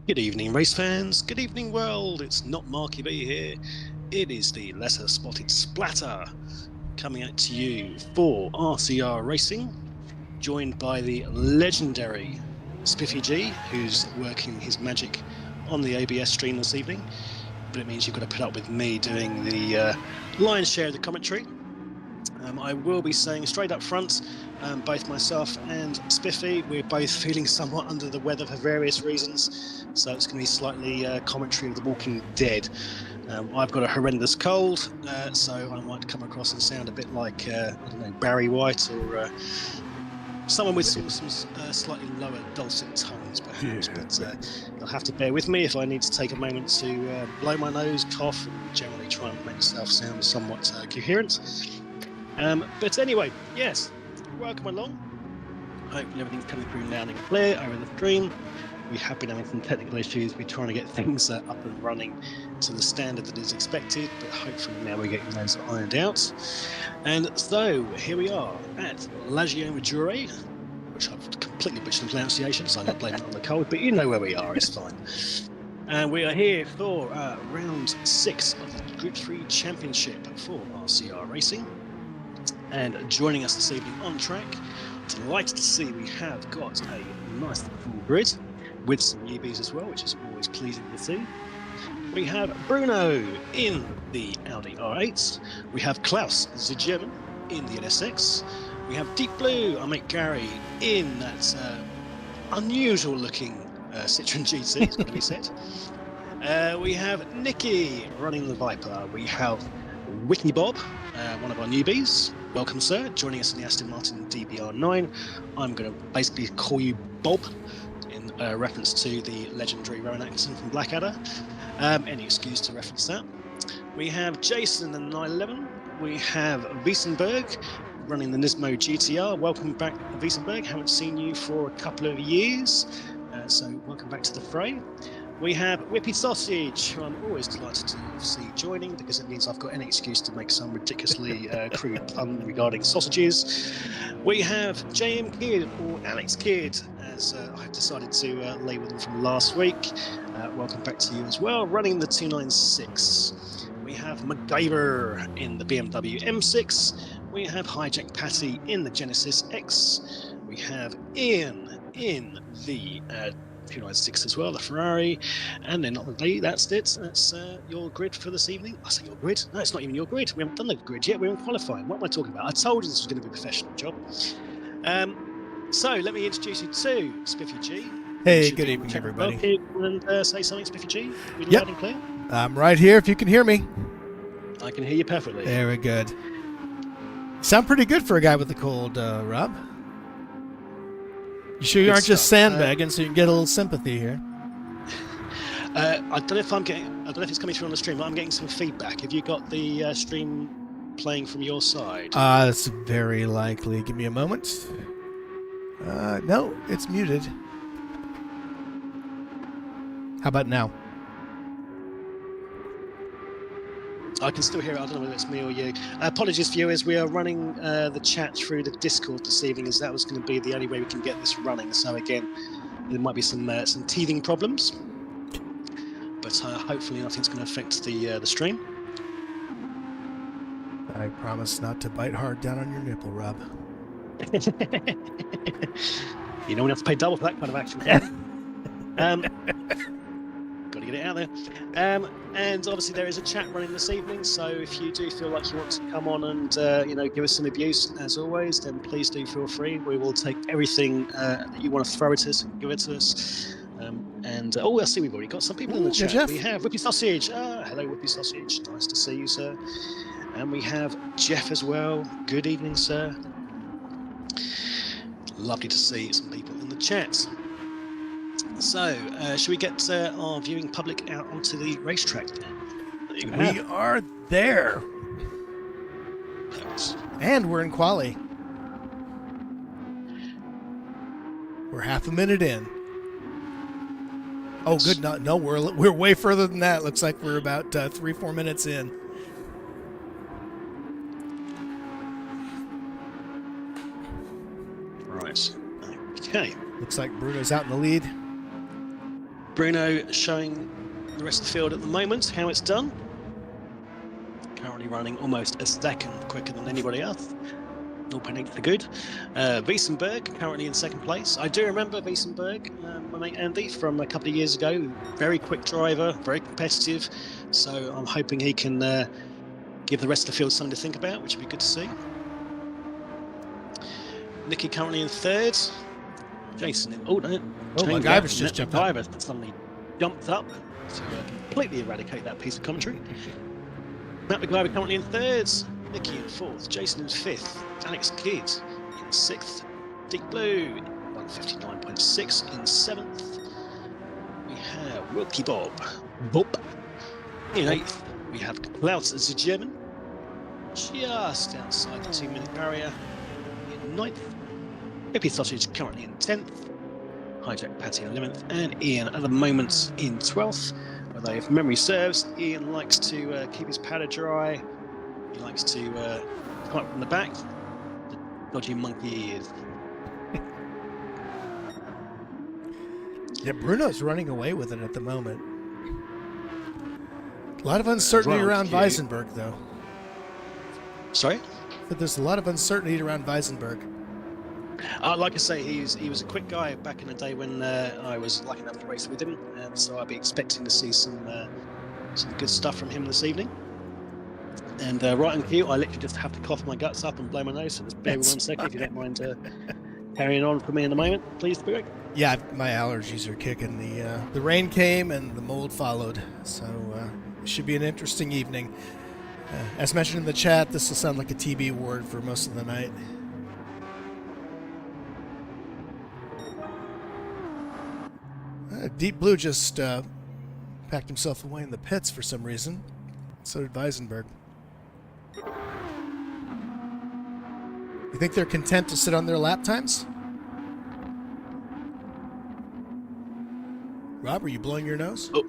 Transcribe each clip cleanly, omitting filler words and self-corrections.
Good evening, race fans. Good evening, world. It's not Marky B here. It is the lesser spotted splatter coming out to you for RCR Racing, joined by the legendary Spiffy G, who's working his magic on the ABS stream this evening. But it means you've got to put up with me doing the lion's share of the commentary. I will be saying straight up front, both myself and Spiffy, we're both feeling somewhat under the weather for various reasons. So it's going to be slightly commentary of The Walking Dead. I've got a horrendous cold, so I might come across and sound a bit like, I don't know, Barry White or someone with some slightly lower dulcet tones, perhaps. But you'll have to bear with me if I need to take a moment to blow my nose, cough, and generally try and make myself sound somewhat coherent. But anyway, yes, welcome along. Hopefully everything's coming through loud and clear over the stream. We have been having some technical issues. We're trying to get things up and running to the standard that is expected, but hopefully now we're getting those ironed out. And so here we are at Lago Maggiore, which I've completely butchered the pronunciation, so I'm going to blame it on the cold, but you know where we are, it's fine. And we are here for round 6 of the Group 3 Championship for RCR Racing. And joining us this evening on track, delighted to see we have got a nice full grid with some newbies as well, which is always pleasing to see. We have Bruno in the Audi R8. We have Klaus, the German, in the NSX. We have Deep Blue, our mate Gary, in that unusual looking Citroen GT, it's got to be said. We have Nikki running the Viper. We have Whitney Bob, one of our newbies. Welcome, sir, joining us in the Aston Martin DBR9. I'm going to basically call you Bob in reference to the legendary Rowan Atkinson from Blackadder. Any excuse to reference that. We have Jason in the 911. We have Wiesenberg running the Nismo GTR. Welcome back, Wiesenberg. Haven't seen you for a couple of years, so welcome back to the fray. We have Whippy Sausage, who I'm always delighted to see joining because it means I've got any excuse to make some ridiculously crude pun regarding sausages. We have JM Kidd, or Alex Kidd, as I've decided to label them from last week. Welcome back to you as well, running the 296. We have MacGyver in the BMW M6. We have Hijack Patty in the Genesis X. We have Ian in the 296 as well, the Ferrari, and then not the day. That's it. That's your grid for this evening. I say your grid. No, it's not even your grid. We haven't done the grid yet. We're in qualifying. What am I talking about? I told you this was going to be a professional job. So let me introduce you to Spiffy G. Hey, good evening, everybody. And say something, Spiffy G. We Yep. loud and clear. I'm right here. If you can hear me, I can hear you perfectly. very good. Sound pretty good for a guy with a cold, Rob. You sure you aren't just sandbagging, so you can get a little sympathy here? I don't know if I don't know if it's coming through on the stream, but I'm getting some feedback. Have you got the stream playing from your side? It's very likely. Give me a moment. No, it's muted. How about now? I can still hear it. I don't know whether it's me or you. Apologies, viewers. We are running the chat through the Discord this evening, as that was going to be the only way we can get this running. So again, there might be some teething problems, but hopefully nothing's going to affect the stream. I promise not to bite hard down on your nipple, Rob. You don't have to pay double for that kind of action. Got to get it out there. And obviously there is a chat running this evening, so if you do feel like you want to come on and give us some abuse, as always, then please do feel free. We will take everything that you want to throw at us and give it to us. I see we've already got some people in the chat. Jeff. We have Whippy Sausage. Hello, Whippy Sausage. Nice to see you, sir. And we have Jeff as well. Good evening, sir. Lovely to see some people in the chat. So, should we get our viewing public out onto the racetrack then? We are there. And we're in quali. We're half a minute in. Oh, good. No, we're way further than that. Looks like we're about 3-4 minutes in. Right. Okay. Looks like Bruno's out in the lead. Bruno showing the rest of the field at the moment how it's done. Currently running almost a second quicker than anybody else. 0.8 for good. Wiesenberg currently in second place. I do remember Wiesenberg, my mate Andy, from a couple of years ago. Very quick driver, very competitive. So I'm hoping he can give the rest of the field something to think about, which would be good to see. Nicky currently in third. Jason in... Oh, no. MacGyver's just jumped up. MacGyver suddenly jumped up to completely eradicate that piece of commentary. Matt MacGyver currently in third. Nicky in fourth. Jason in fifth. Alex Kidd in sixth. Deep Blue 159.6 in seventh. We have Wilkie Bob in eighth. We have Klaus German just outside the 2-minute barrier in ninth. Hippie Sausage currently in 10th. Hijack Patty in 11th. And Ian at the moment in 12th. Although, if memory serves, Ian likes to keep his powder dry. He likes to come up from the back. The dodgy monkey he is. Yeah, Bruno's running away with it at the moment. A lot of uncertainty around Wiesenberg, though. Sorry? But there's a lot of uncertainty around Wiesenberg. Like I say, he was a quick guy back in the day when I was lucky enough to race with him, and so I'll be expecting to see some good stuff from him this evening. And right on cue, I literally just have to cough my guts up and blow my nose, so just bear with 1 second if you don't mind carrying on for me in a moment, please. Yeah, my allergies are kicking. The rain came and the mold followed, so it should be an interesting evening. As mentioned in the chat, this will sound like a TB ward for most of the night. Deep Blue just packed himself away in the pits for some reason. So did Wiesenberg. You think they're content to sit on their lap times? Rob, are you blowing your nose? Oh,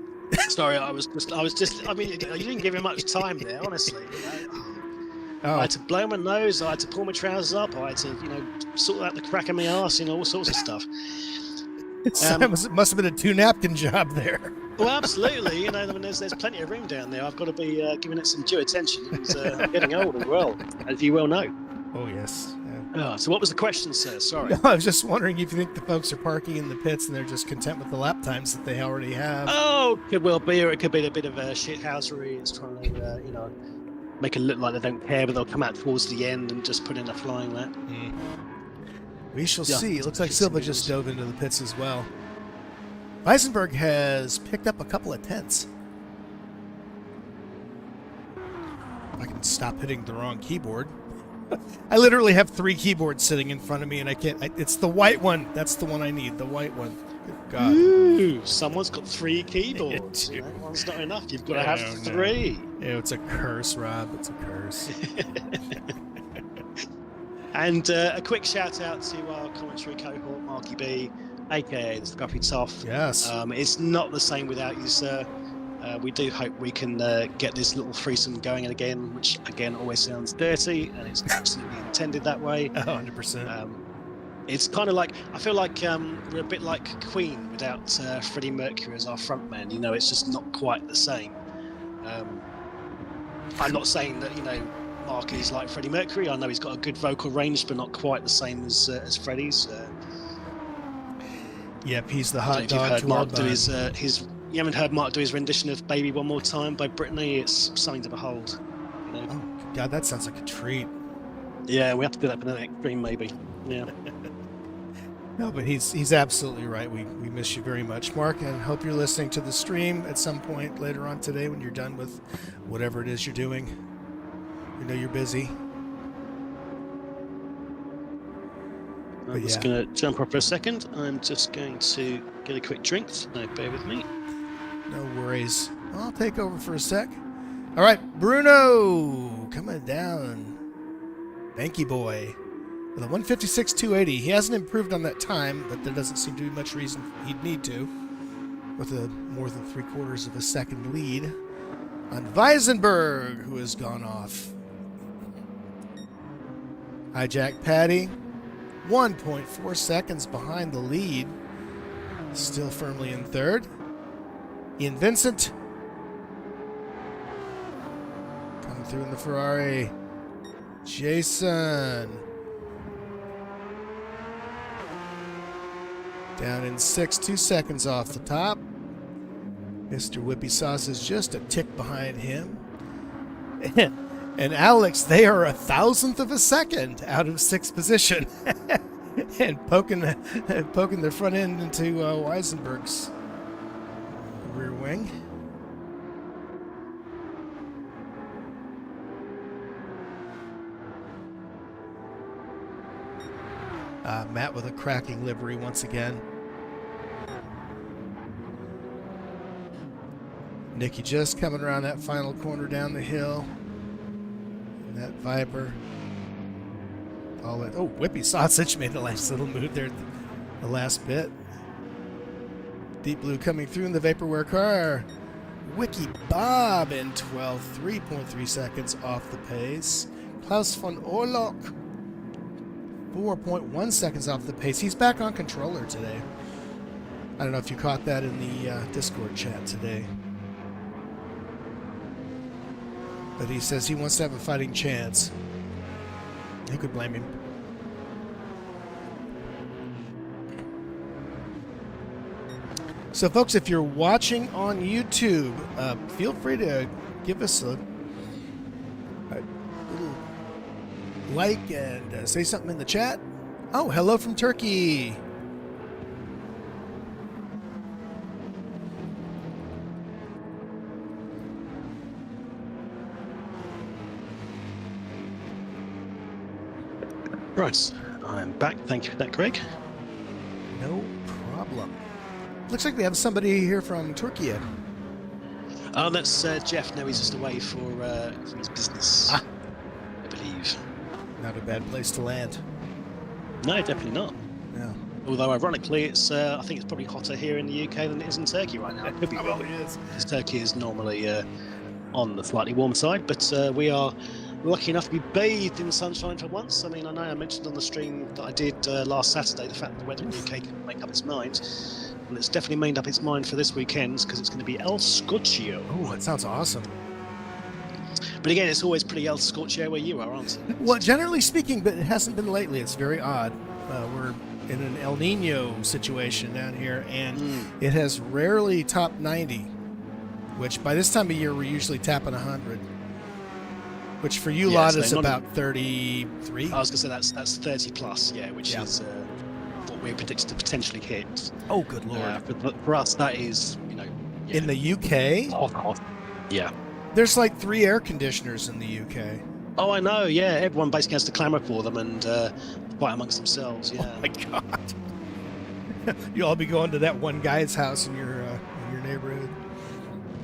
sorry, I was just. I mean, you didn't give him much time there, honestly. I had to blow my nose. I had to pull my trousers up. I had to, sort out the crack of my arse. All sorts of stuff. It must have been a 2-napkin job there. Well, absolutely. There's plenty of room down there. I've got to be giving it some due attention. It's getting old as well, as you well know. Oh, yes. Yeah. So what was the question, sir? Sorry. No, I was just wondering if you think the folks are parking in the pits and they're just content with the lap times that they already have. Oh, could well be, or it could be a bit of a shithousery. It's trying to, make it look like they don't care, but they'll come out towards the end and just put in a flying lap. Mm. We shall see. It looks like Silva just dove into the pits as well. Wiesenberg has picked up a couple of tenths. I can stop hitting the wrong keyboard. I literally have 3 keyboards sitting in front of me, and I can't. It's the white one. That's the one I need. The white one. Good God. Ooh, someone's got 3 keyboards. One's not enough. You've got to have 3. Yeah, it's a curse, Rob. It's a curse. And a quick shout out to our commentary cohort, Marky B, aka the Scruffy Toff. Yes. It's not the same without you, sir. We do hope we can get this little threesome going again, which again always sounds dirty, and it's absolutely intended that way. 100%. It's kind of like, I feel like we're a bit like Queen without Freddie Mercury as our frontman. It's just not quite the same. I'm not saying that Mark is like Freddie Mercury. I know he's got a good vocal range, but not quite the same as Freddie's. Yep, he's the hot dog. You haven't heard Mark do his rendition of "Baby One More Time" by Britney. It's something to behold. Oh God, that sounds like a treat. Yeah, we have to do that for the next stream, maybe. Yeah. No, but he's absolutely right. We miss you very much, Mark, and hope you're listening to the stream at some point later on today when you're done with whatever it is you're doing. We know you're busy. I'm just going to jump up for a second. I'm just going to get a quick drink. So bear with me. No worries. I'll take over for a sec. All right, Bruno coming down. Banky boy with a 156.280. He hasn't improved on that time, but there doesn't seem to be much reason he'd need to. With a more than 3/4 of a second lead on Wiesenberg, who has gone off. Hijack Patty, 1.4 seconds behind the lead. Still firmly in third. Ian Vincent. Coming through in the Ferrari. Jason. Down in 6, 2 seconds off the top. Mr. Whippy Sauce is just a tick behind him. And Alex, they are 1,000th of a second out of 6th position. And poking their front end into Weisenberg's rear wing. Matt with a cracking livery once again. Nicky just coming around that final corner down the hill. And that Viper. Oh, Whippy Sausage made a nice little move there at the last bit. Deep Blue coming through in the Vaporware car. Wiki Bob in 12th, 3.3 seconds off the pace. Klaus von Orlok, 4.1 seconds off the pace. He's back on controller today. I don't know if you caught that in the Discord chat today. But he says he wants to have a fighting chance. Who could blame him? So, folks, if you're watching on YouTube, feel free to give us a little like and say something in the chat. Oh, hello from Turkey. Right, I'm back. Thank you for that, Greg. No problem. Looks like we have somebody here from Turkey. Oh, that's Jeff. No, he's just away for his business, I believe. Not a bad place to land. No, definitely not. Yeah. Although, ironically, it's I think it's probably hotter here in the UK than it is in Turkey right now. It could be wrong. Probably is. Because Turkey is normally on the slightly warmer side, but we are lucky enough to be bathed in sunshine for once. I mean, I know I mentioned on the stream that I did last Saturday the fact that the weather in the UK couldn't make up its mind. Well, it's definitely made up its mind for this weekend because it's going to be El Scorchio. Oh, that sounds awesome. But again, it's always pretty El Scorchio where you are, aren't it? Well, generally speaking, but it hasn't been lately. It's very odd. We're in an El Nino situation down here, and it has rarely topped 90, which by this time of year we're usually tapping 100. Which for you lot is about 33. I was going to say that's 30 plus, yeah, which is what we're predicted to potentially hit. Oh, good lord! For us, that is, in the UK. Hot. Yeah. There's like 3 air conditioners in the UK. Oh, I know. Yeah, everyone basically has to clamour for them and fight amongst themselves. Yeah. Oh my god! You'll all be going to that one guy's house in your neighborhood.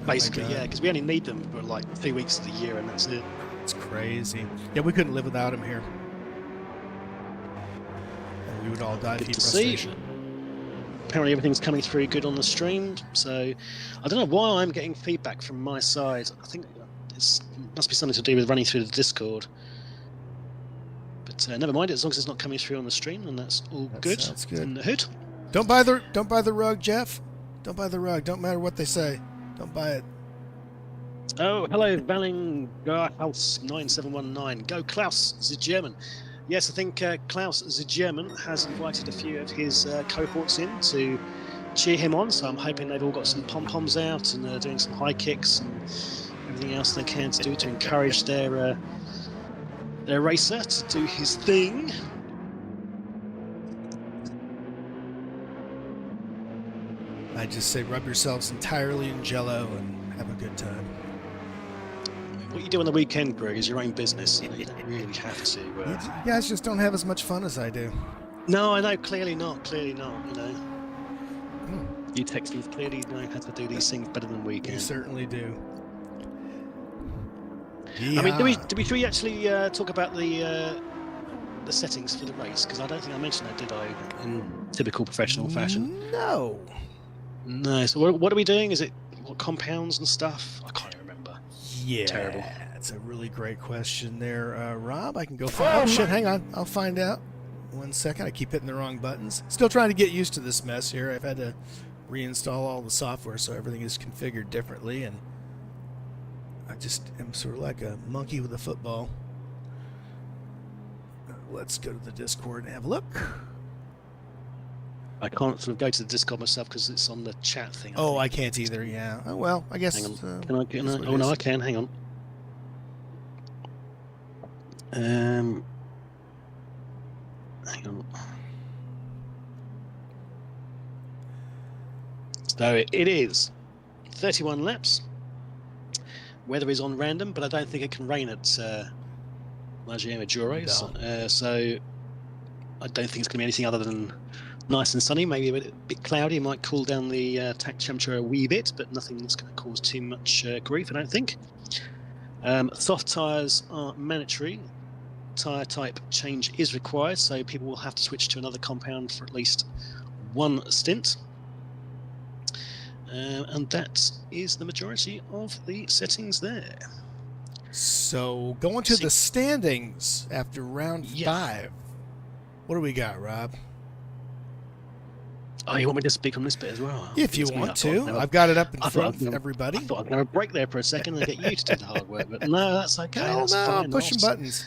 Basically, yeah, because we only need them for like 3 weeks of the year, and that's it. It's crazy. Yeah, we couldn't live without him here. And we would all die of heat frustration. Apparently everything's coming through good on the stream, so I don't know why I'm getting feedback from my side. I think it must be something to do with running through the Discord. But never mind, as long as it's not coming through on the stream, then that's all good. Sounds good. In the hood. Don't buy the rug, Jeff. Don't buy the rug. Don't matter what they say. Don't buy it. Oh, hello, Valling House 9719. Go Klaus, the German. Yes, I think Klaus, the German, has invited a few of his cohorts in to cheer him on. So I'm hoping they've all got some pom-poms out and doing some high kicks and everything else they can to do to encourage their racer to do his thing. I just say rub yourselves entirely in Jell-O and have a good time. What you do on the weekend, Greg, is your own business. You don't really have to. You guys just don't have as much fun as I do. No, I know. Clearly not. You Texans clearly know how to do these things better than we can. You certainly do. I mean, do we actually talk about the settings for the race? Because I don't think I mentioned that, did I? In typical professional fashion. No. No. So what are we doing? Is it compounds and stuff? I can't remember. Yeah. Terrible. That's a really great question there, Rob. I can go find. Oh shit! Hang on. I'll find out. 1 second. I keep hitting the wrong buttons. Still trying to get used to this mess here. I've had to reinstall all the software so everything is configured differently, and I just am sort of like a monkey with a football. Let's go to the Discord and have a look. I can't sort of go to the Discord myself because it's on the chat thing. I can't either. Yeah. Oh well, I guess. Hang on. Can I get? Oh no, I can. Hang on. Hang on. So it is 31 laps. Weather is on random, but I don't think it can rain at Lago Maggiore. No. So I don't think it's going to be anything other than nice and sunny. Maybe a bit cloudy. It might cool down the track temperature a wee bit, but nothing that's going to cause too much grief, I don't think. Soft tyres are mandatory. Tyre type change is required, so people will have to switch to another compound for at least one stint. And that is the majority of the settings there. So going to the standings after round 5. What do we got, Rob? Oh, you want me to speak on this bit as well? If you want to. I've got it up in front of everybody. I thought I'd have a break there for a second and get you to do the hard work, but no, that's okay. That's fine. I'm pushing buttons.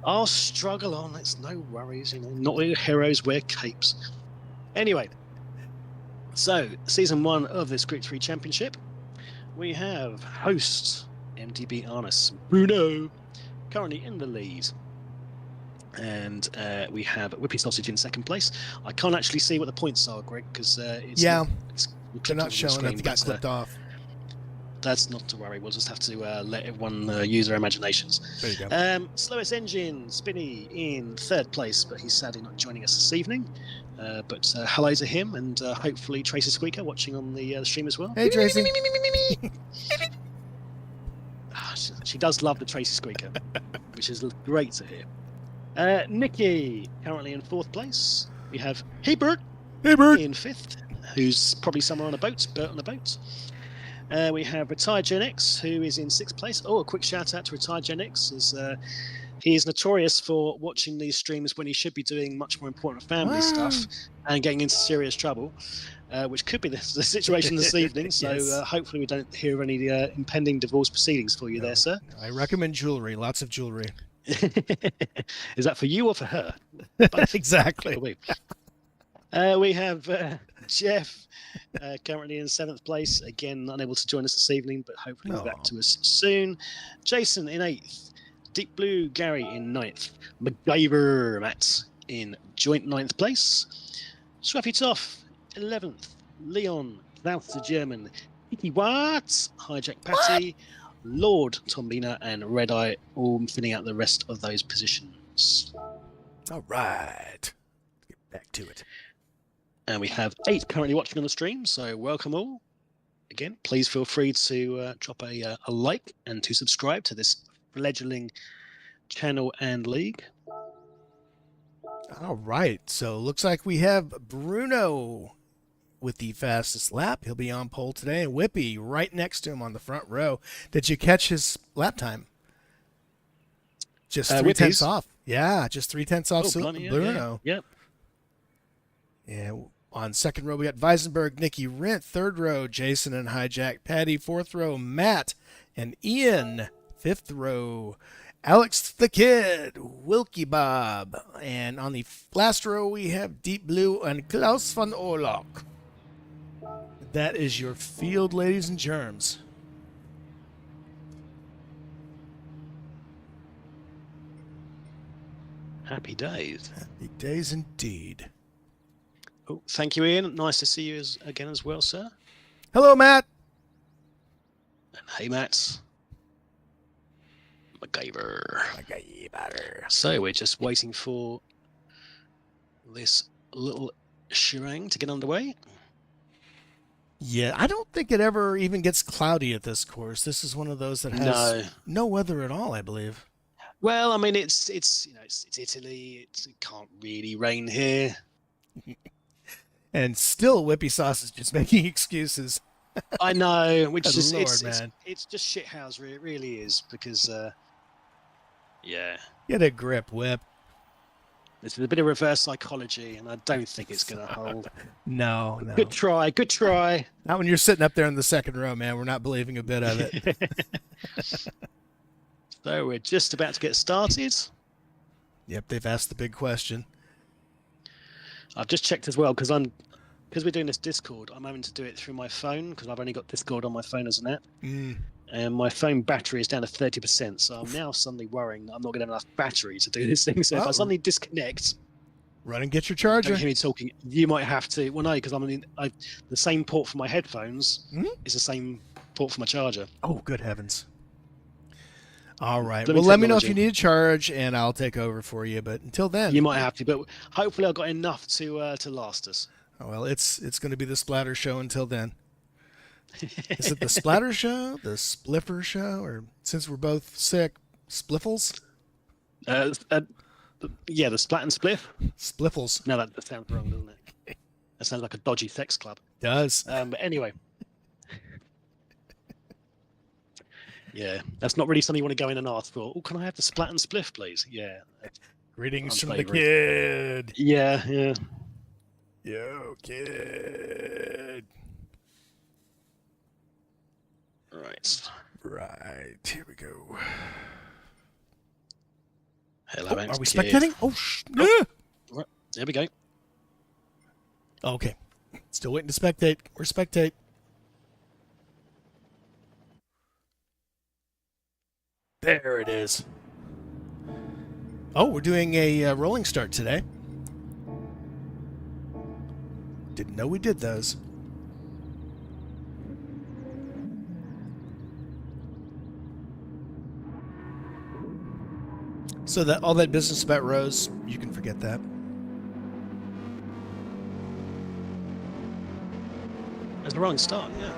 I'll struggle on. It's no worries. Not all heroes wear capes. Anyway, so season 1 of this Grid 3 Championship, we have host MTB Arnis Bruno currently in the lead. And we have Whippy Sausage in second place. I can't actually see what the points are, Greg, because they're not showing up. They got clipped off. That's not to worry. We'll just have to let everyone use their imaginations. There you go. Slowest Engine, Spinny, in third place, but he's sadly not joining us this evening. But hello to him, and hopefully Tracy Squeaker watching on the stream as well. Hey, Tracy. She does love the Tracy Squeaker, which is great to hear. Nikki, currently in fourth place. We have Hebert in fifth, who's probably somewhere on a boat, Bert on a boat. We have Retired Gen X, who is in sixth place. Oh, a quick shout out to Retired Gen X, as he is notorious for watching these streams when he should be doing much more important family stuff and getting into serious trouble, which could be the situation this evening. So Yes. Hopefully we don't hear of any impending divorce proceedings for you there, sir. I recommend jewelry, lots of jewelry. Is that for you or for her? Exactly. We have Jeff currently in seventh place, again unable to join us this evening, but hopefully he'll be back to us soon. Jason in eighth, Deep Blue Gary in ninth, MacGyver Matt in joint ninth place, Swappy Toff 11th, Leon South to German, Kiki Watts, Hijack Patty, Lord Tombina, and Red Eye all filling out the rest of those positions. All right. Get back to it. And we have 8 currently watching on the stream, so welcome all. Again, please feel free to drop a like and to subscribe to this fledgling channel and league. All right. So looks like we have Bruno with the fastest lap. He'll be on pole today, and Whippy right next to him on the front row. Did you catch his lap time? Just 3/10 off. Yeah, just 3/10 off Bruno. Yep. Yeah, on second row we got Weisenberg, Nikki Rent. Third row, Jason and Hijack Patty. Fourth row, Matt and Ian. Fifth row, Alex the Kid, Wilkie Bob. And on the last row we have Deep Blue and Klaus van Orlok. That is your field, ladies and germs. Happy days. Happy days indeed. Oh, thank you, Ian. Nice to see you again as well, sir. Hello, Matt. And hey, Matt. MacGyver. So we're just waiting for this little shebang to get underway. Yeah, I don't think it ever even gets cloudy at this course. This is one of those that has no weather at all, I believe. Well, I mean, it's Italy. It can't really rain here. And still, Whippy Sausage is making excuses. I know, which is man. It's just shithousery. It really is, because yeah. Get a grip, Whip. This is a bit of reverse psychology, and I don't think it's going to hold. No, no. Good try, good try. Not when you're sitting up there in the second row, man. We're not believing a bit of it. So we're just about to get started. Yep, they've asked the big question. I've just checked as well, because we're doing this Discord, I'm having to do it through my phone, because I've only got Discord on my phone as an app. And my phone battery is down to 30%, so I'm now suddenly worrying that I'm not going to have enough battery to do this thing. So if I suddenly disconnect, run and get your charger. Don't hear me talking. You might have to. Well, no, because the same port for my headphones is the same port for my charger. Oh, good heavens! All right. Well, let me know if you need a charge, and I'll take over for you. But until then, you might have to. But hopefully, I've got enough to last us. Oh, well, it's going to be the Splatter Show until then. Is it the Splatter Show, the Spliffer Show, or since we're both sick, Spliffles? Yeah, the Splat and Spliff. Spliffles. No, that sounds wrong, doesn't it? That sounds like a dodgy sex club. It does. But anyway. Yeah, that's not really something you want to go in and ask for. Oh, can I have the Splat and Spliff, please? Yeah. Greetings from the kid. Yeah, yeah. Yo, kid. Right. Here we go. Hello, are we spectating? Oh, there we go. Okay. Still waiting to spectate. We're spectate. There it is. Oh, we're doing a rolling start today. Didn't know we did those. So that all that business about Rose, you can forget that. That's the wrong start, yeah.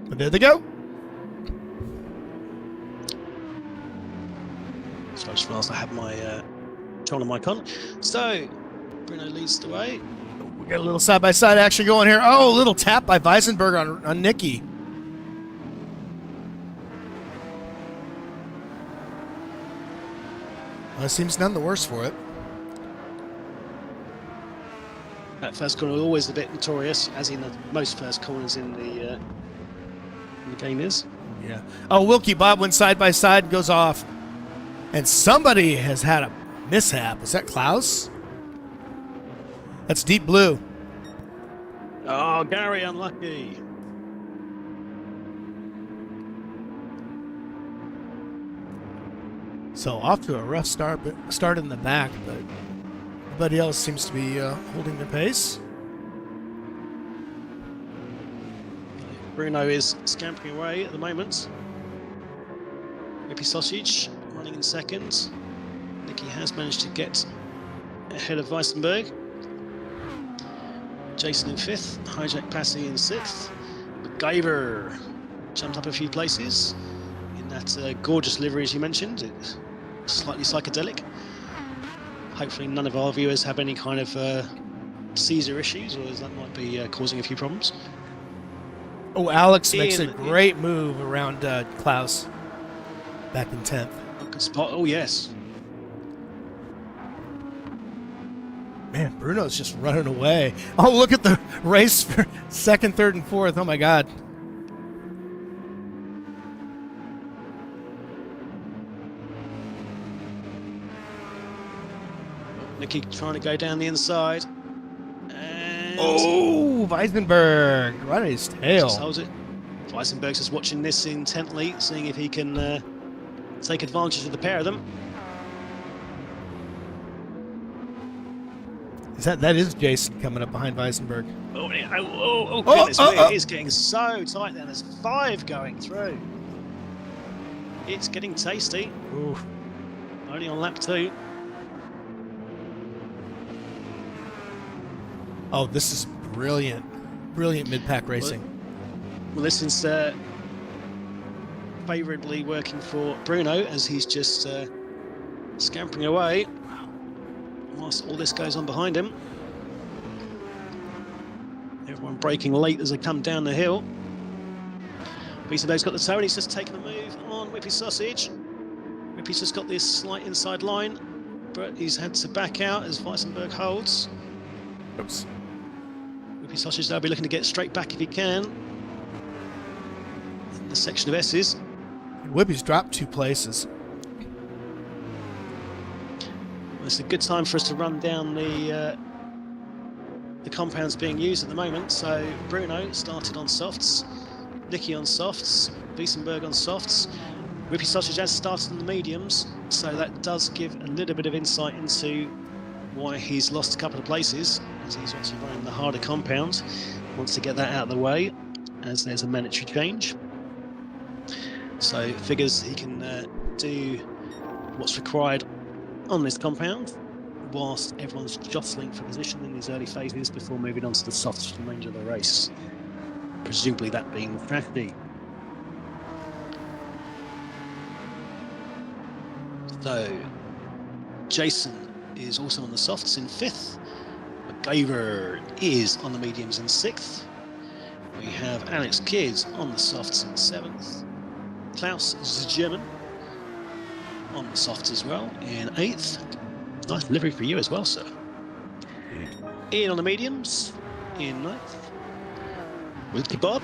But there they go. So I just realised I have my Tron mic on. So Bruno leads the way. We got a little side-by-side action going here. Oh, a little tap by Weisenberg on Nicky. Well, it seems none the worse for it. That first corner was always a bit notorious, as in most first corners in the game is. Yeah. Oh, Wilkie Bob went side by side, goes off. And somebody has had a mishap. Is that Klaus? That's Deep Blue. Oh, Gary, unlucky. So off to a rough start in the back, but everybody else seems to be holding their pace. Bruno is scampering away at the moment. Rippy Sausage running in second. Nicky has managed to get ahead of Weissenberg. Jason in fifth. Hijack Passy in sixth. MacGyver jumped up a few places in that gorgeous livery, as you mentioned. It's slightly psychedelic. Hopefully none of our viewers have any kind of Caesar issues, or that might be causing a few problems. Oh, Alex makes a great move around Klaus back in 10th. Good spot. Oh, yes. Man, Bruno's just running away. Oh, look at the race for second, third, and fourth. Oh, my God. Nicky trying to go down the inside. And oh, Weisenberg right at his tail. Just holds it. Weisenberg's just watching this intently, seeing if he can take advantage of the pair of them. That is Jason coming up behind Weisenberg. Oh, goodness me. It is getting so tight then. There's 5 going through. It's getting tasty. Ooh. Only on lap 2. Oh, this is brilliant. Brilliant mid-pack racing. Well, this is favourably working for Bruno, as he's just scampering away whilst all this goes on behind him. Everyone braking late as they come down the hill. Weisenberg's got the toe and he's just taken the move on Whippy Sausage. Rippy's just got this slight inside line, but he's had to back out as Weissenberg holds. Oops. Rippy Sausage now be looking to get straight back if he can. In the section of S's. Whippy's dropped 2 places. Well, it's a good time for us to run down the compounds being used at the moment. So Bruno started on softs, Nicky on softs, Wiesenberg on softs. Rippy Sausage has started on the mediums, so that does give a little bit of insight into why he's lost a couple of places, as he's obviously running the harder compound. Wants to get that out of the way, as there's a mandatory change. So figures he can do what's required on this compound, whilst everyone's jostling for position in these early phases before moving on to the soft range of the race. Presumably that being the strategy. So, Jason is also on the softs in 5th. MacGyver is on the mediums in 6th. We have Alex Kidd on the softs in 7th. Klaus German on the softs as well in 8th. Nice delivery for you as well, sir. Ian on the mediums in 9th. Wilkie Bob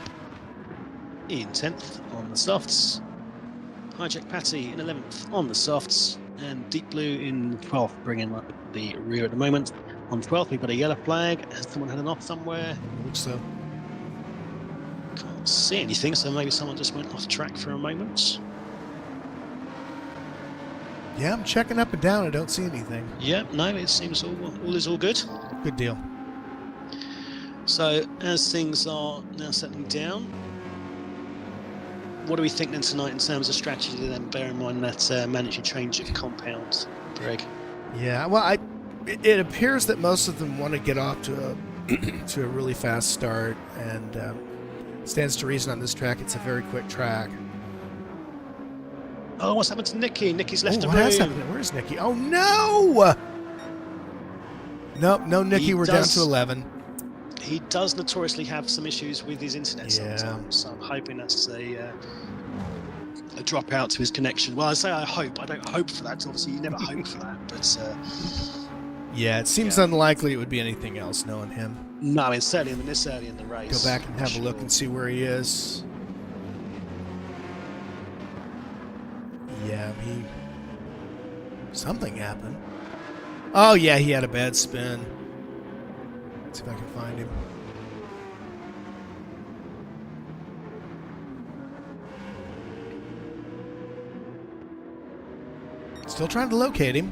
in 10th on the softs. Hijack Patty in 11th on the softs, and Deep Blue in 12th, bringing up the rear at the moment. On 12th, we've got a yellow flag. Has someone had an off somewhere? Looks so. Can't see anything, so maybe someone just went off track for a moment. Yeah, I'm checking up and down. I don't see anything. Yeah, no, it seems all is all good. Good deal. So, as things are now settling down, what do we think then tonight in terms of strategy, then bear in mind that mandatory change of compound, Greg? Yeah, well, it appears that most of them want to get off to a really fast start, and stands to reason on this track it's a very quick track. Oh, what's happened to Nicky? Nicky's left the what room. has happened? Where's Nicky? Oh no! Nope, no Nicky. We're down to 11. He does notoriously have some issues with his internet Yeah. sometimes, so I'm hoping that's a dropout to his connection. Well, I say I hope. I don't hope for that, 'cause obviously you never hope for that. But yeah, it seems unlikely it would be anything else, knowing him. no, it's certainly this early in the race. Go back and have a look and see where he is. Yeah, something happened. Oh yeah, he had a bad spin. Let's see if I can find him. Still trying to locate him.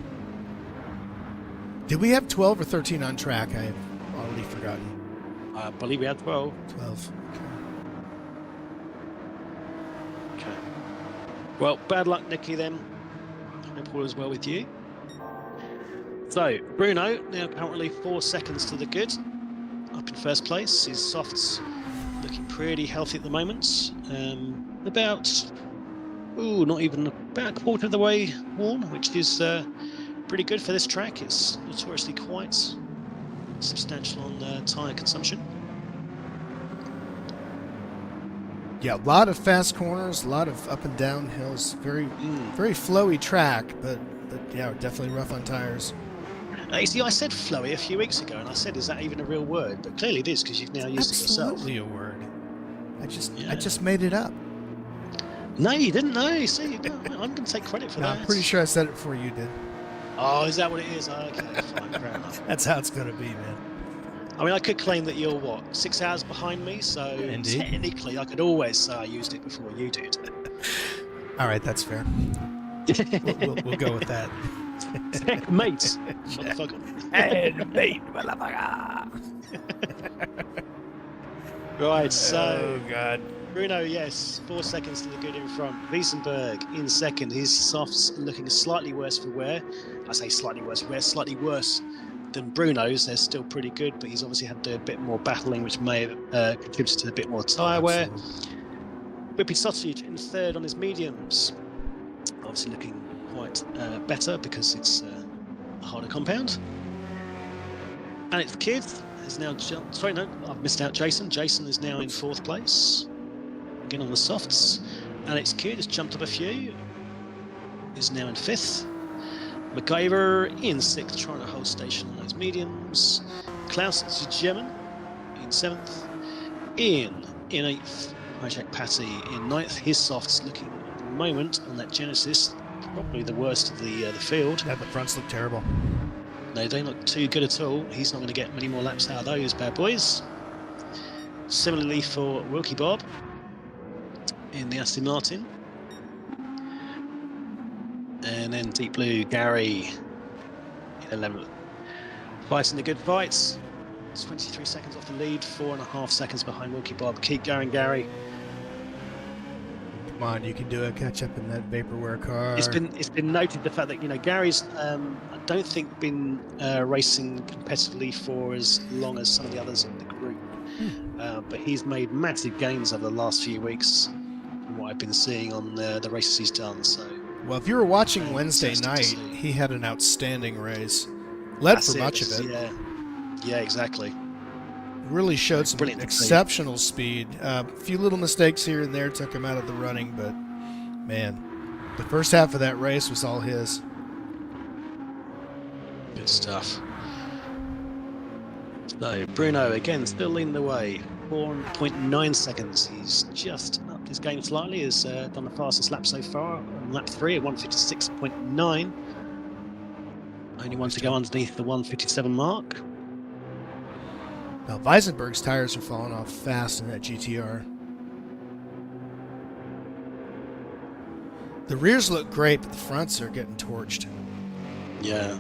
Did we have 12 or 13 on track? I have already forgotten. I believe we had 12. 12. Okay. Well, bad luck, Nicky, then. Hope all is well with you. So, Bruno, now currently 4 seconds to the good. Up in first place. His softs looking pretty healthy at the moment. About a quarter of the way worn, which is pretty good for this track. It's notoriously quite substantial on tyre consumption. Yeah, a lot of fast corners, a lot of up and down hills. Very flowy track, but yeah, definitely rough on tires. You see, I said flowy a few weeks ago, and I said, is that even a real word? But clearly it is, because you've now used it yourself. Absolutely a word. I just made it up. No, you didn't know. See, no, I'm going to take credit for that. I'm pretty sure I said it before you did. Oh, is that what it is? Okay, fine, fair enough. That's how it's going to be, man. I mean, I could claim that you're, 6 hours behind me, so Indeed. Technically I could always say I used it before you did. All right, that's fair. We'll go with that. Mate, motherfucker. Mate, motherfucker. Right, so... Oh, God. Bruno, yes, 4 seconds to the good in front. Wiesenberg in second. His softs looking slightly worse for wear. I say slightly worse for wear, slightly worse than Bruno's. They're still pretty good, but he's obviously had to do a bit more battling, which may have contributed to a bit more tyre wear. Whippy Sausage in third on his mediums. Obviously looking quite better because it's a harder compound. Alex Kidd is now jumped. Sorry, no, I've missed out Jason. Jason is now in fourth place. Again on the softs. Alex Kidd has jumped up a few. is now in 5th. MacGyver in 6th, trying to hold station on those mediums. Klaus German in 7th. In 8th, Hijack Patty in 9th. His softs looking at the moment on that Genesis probably the worst of the field. Yeah, the fronts look terrible. No, they don't look too good at all. He's not going to get many more laps out of those bad boys. Similarly for Wilkie Bob in the Aston Martin. And then Deep Blue Gary in 11th. Fighting the good fights. 23 seconds off the lead, 4.5 seconds behind Wilkie Bob. Keep going, Gary. Come on, you can do it. Catch up in that vaporware car. It's been noted the fact that Gary's I don't think been racing competitively for as long as some of the others in the group, but he's made massive gains over the last few weeks from what I've been seeing on the races he's done. So, well, if you were watching Wednesday night, he had an outstanding race. Led for much of it. Yeah, exactly. Really showed some exceptional speed. A few little mistakes here and there took him out of the running, but man, the first half of that race was all his. Good stuff. So Bruno again still leading the way, 4.9 seconds. He's just upped his game slightly. Has done the fastest lap so far on lap 3 at 1:56.9. Only one to go underneath the 1:57 mark. Now, Weisenberg's tires are falling off fast in that GTR. The rears look great, but the fronts are getting torched. Yeah.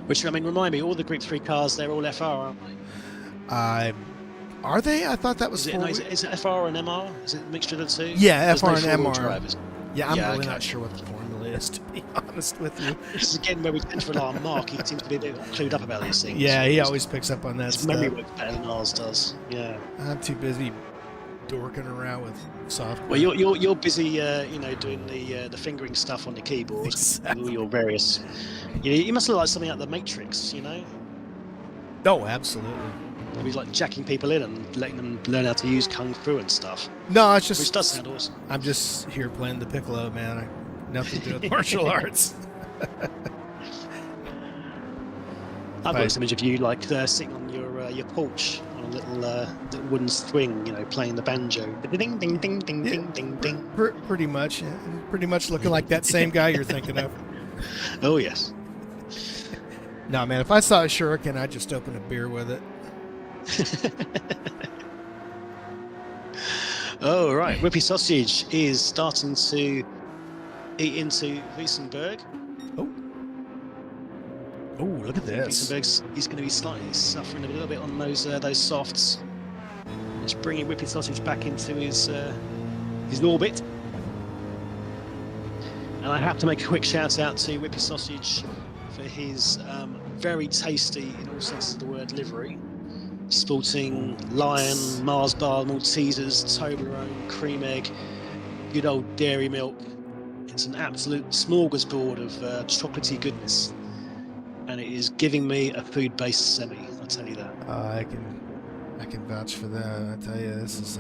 Which, I mean, remind me, all the Group 3 cars, they're all FR, aren't they? Are they? I thought that was... Is it FR and MR? Is it a mixture of the two? Yeah, FR There's and no MR. drivers. Yeah, I'm really not sure what the formula is, to be honest with you. This is again where we tend to rely on Mark. He seems to be a bit clued up about these things. Yeah, he always picks up on that his stuff. memory works better than ours does. Yeah. I'm too busy dorking around with software. Well, you're busy, doing the fingering stuff on the keyboard. Exactly. With all your various. You must look like something out of the Matrix, Oh, absolutely. Maybe like jacking people in and letting them learn how to use kung fu and stuff. No, it's just... Which does sound awesome. I'm just here playing the piccolo, man. Nothing to do with martial arts. I've got this image of you sitting on your porch on a little wooden swing, playing the banjo. Ding ding ding ding ding ding ding. Pretty much, yeah. Pretty much looking like that same guy you're thinking of. Oh yes. No, man. If I saw a shuriken, I'd just open a beer with it. Oh right, Whippy Sausage is starting to eat into Wiesenberg. Oh, look at this. Wiesenberg's he's going to be slightly suffering a little bit on those softs. Just bringing Whippy Sausage back into his orbit. And I have to make a quick shout out to Whippy Sausage for his very tasty, in all senses of the word, livery. Sporting Lion, Mars Bar, Maltesers, Toblerone, cream egg, good old dairy milk. It's an absolute smorgasbord of chocolatey goodness, and it is giving me a food-based semi. I'll tell you that. I can vouch for that. I tell you, this is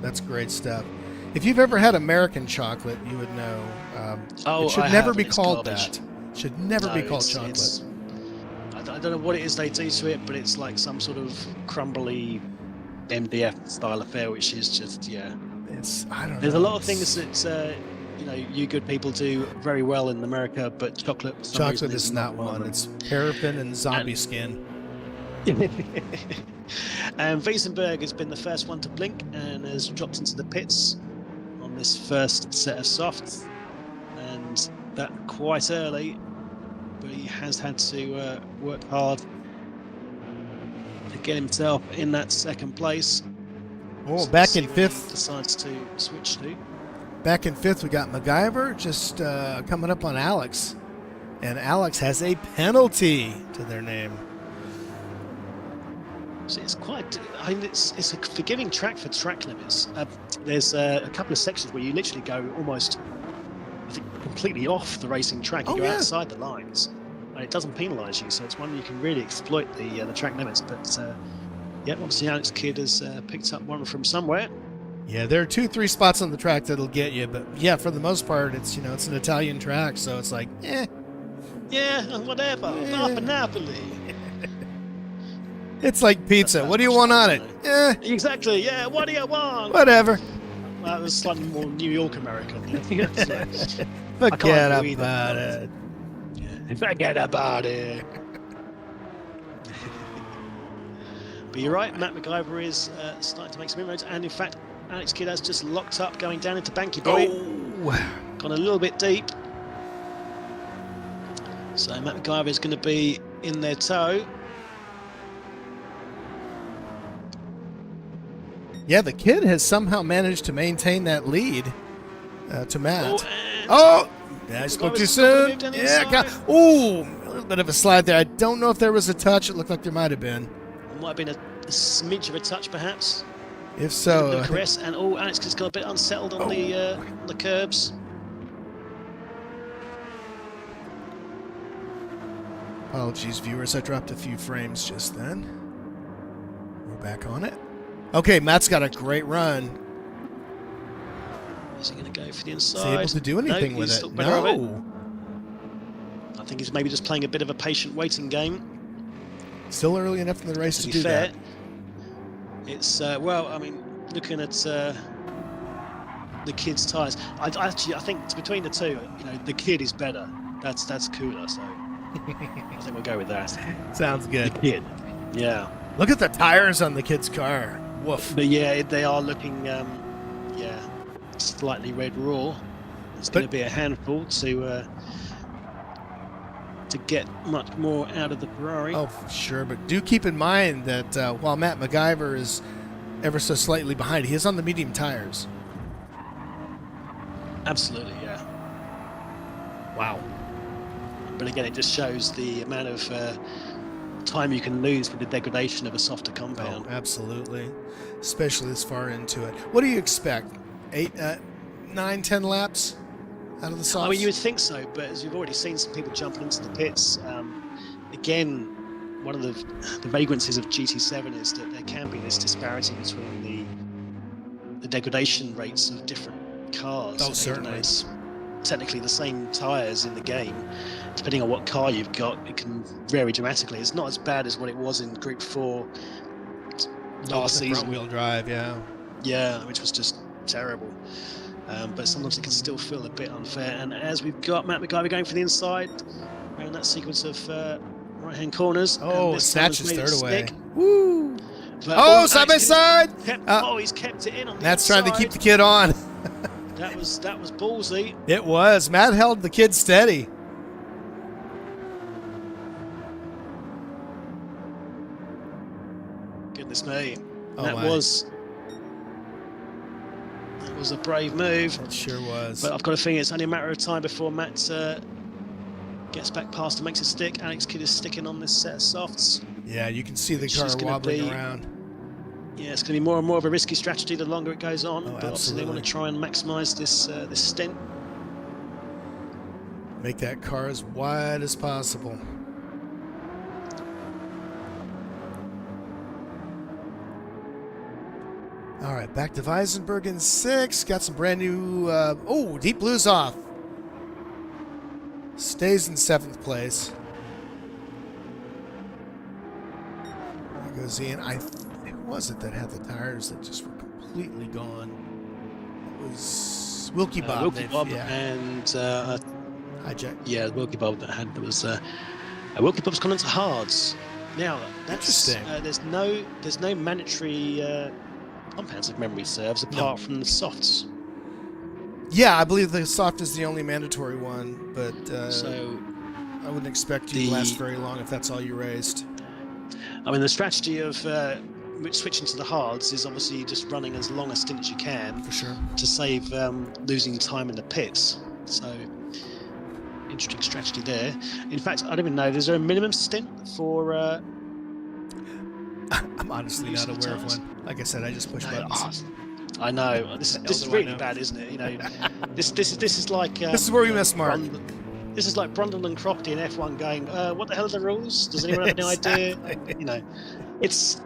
that's great stuff. If you've ever had American chocolate, you would know. It should never be called that. It should never be called chocolate. I don't know what it is they do to it, but it's like some sort of crumbly MDF style affair, which is just I don't know. There's a lot of things that you good people do very well in America, but chocolate is not one. It's paraffin and zombie skin. And Wiesenberg has been the first one to blink and has dropped into the pits on this first set of softs, and that quite early. But he has had to work hard to get himself in that second place. Oh, so back in 5th. Decides to switch to. Back in 5th, we got MacGyver just coming up on Alex. And Alex has a penalty to their name. So it's quite... it's a forgiving track for track limits. There's a couple of sections where you literally go almost... completely off the racing track. You go outside the lines, and it doesn't penalise you, so it's one you can really exploit the track limits. But obviously Alex Kidd has picked up one from somewhere. Yeah, there are 2-3 spots on the track that'll get you, but yeah, for the most part, it's it's an Italian track, so it's like, Yeah, whatever. Half a Napoli. It's like pizza. That's What do you much want fun, on it? isn't it? Exactly. Yeah. What do you want? Whatever. That was slightly more New York American. So, Forget about it. Yeah. Forget about it. But you're right, Matt MacGyver is starting to make some inroads, and in fact, Alex Kidd has just locked up, going down into Banky Boy. Oh. Gone a little bit deep. So Matt MacGyver is going to be in their tow. Yeah, the Kid has somehow managed to maintain that lead to Matt. Oh, I spoke too soon. Yeah, a little bit of a slide there. I don't know if there was a touch. It looked like there might have been. It might have been a smidge of a touch, perhaps. If so, a caress, and Alex has got a bit unsettled on the curbs. Apologies, viewers. I dropped a few frames just then. We're back on it. Okay, Matt's got a great run. Is he going to go for the inside? Is he able to do anything with it? No. I think he's maybe just playing a bit of a patient waiting game. Still early enough in the race to do fair, that. It's well, I mean, looking at the Kid's tyres, I think between the two, the Kid is better. That's cooler. So I think we'll go with that. Sounds good. The Kid, yeah. Look at the tires on the Kid's car. Woof. But yeah, they are looking, slightly red raw. It's going to be a handful to get much more out of the Ferrari. Oh, for sure. But do keep in mind that while Matt MacGyver is ever so slightly behind, he is on the medium tires. Absolutely, yeah. Wow. But again, it just shows the amount of time you can lose with the degradation of a softer compound. Oh, absolutely. Especially this far into it. What do you expect? 8, 9, 10 laps out of the softs? I mean, you would think so, but as you've already seen some people jumping into the pits, again, one of the vagrancies of GT7 is that there can be this disparity between the degradation rates of different cars. Oh, certainly. It's technically the same tyres in the game. Depending on what car you've got, it can vary dramatically. It's not as bad as what it was in Group 4 last season. Front-wheel drive, yeah. Yeah, which was just terrible. But sometimes it can still feel a bit unfair. And as we've got Matt MacGyver going for the inside, around that sequence of right-hand corners. Oh, snatches third away. Stick. Woo! But, side by side! He's kept it in on the Matt's inside. trying to keep the Kid on. That was ballsy. It was. Matt held the Kid steady. Goodness me. Oh, that was a brave move. It sure was. But I've got a feeling it's only a matter of time before Matt gets back past and makes a stick. Alex Kidd is sticking on this set of softs. Yeah, you can see the car wobbling around. Yeah, it's going to be more and more of a risky strategy the longer it goes on. Oh, but obviously they want to try and maximise this stint. Make that car as wide as possible. All right, back to Weisenberg in 6. Got some brand new... Deep Blue's off. Stays in 7th place. There goes Ian. Who was it that had the tires that just were completely gone? It was Wilkie Bob. Wilkie Bob yeah. and... Hijack. Yeah, Wilkie Bob that was... Wilkie Bob's gone into hards. Now, that's... Interesting. There's no mandatory... compounds, if memory serves, apart from the softs. Yeah, I believe the soft is the only mandatory one, but so I wouldn't expect you to last very long if that's all you raced. I mean, the strategy of switching to the hards is obviously just running as long a stint as you can, for sure, to save losing time in the pits. So, interesting strategy there. In fact, I don't even know. Is there a minimum stint for? I'm honestly not aware of one. Like I said, I just push buttons. I know. This is really bad, isn't it? This is like. This is where we miss Mark. This is like Brundle and Crockett in F1 going, what the hell are the rules? Does anyone have any Exactly. idea? It's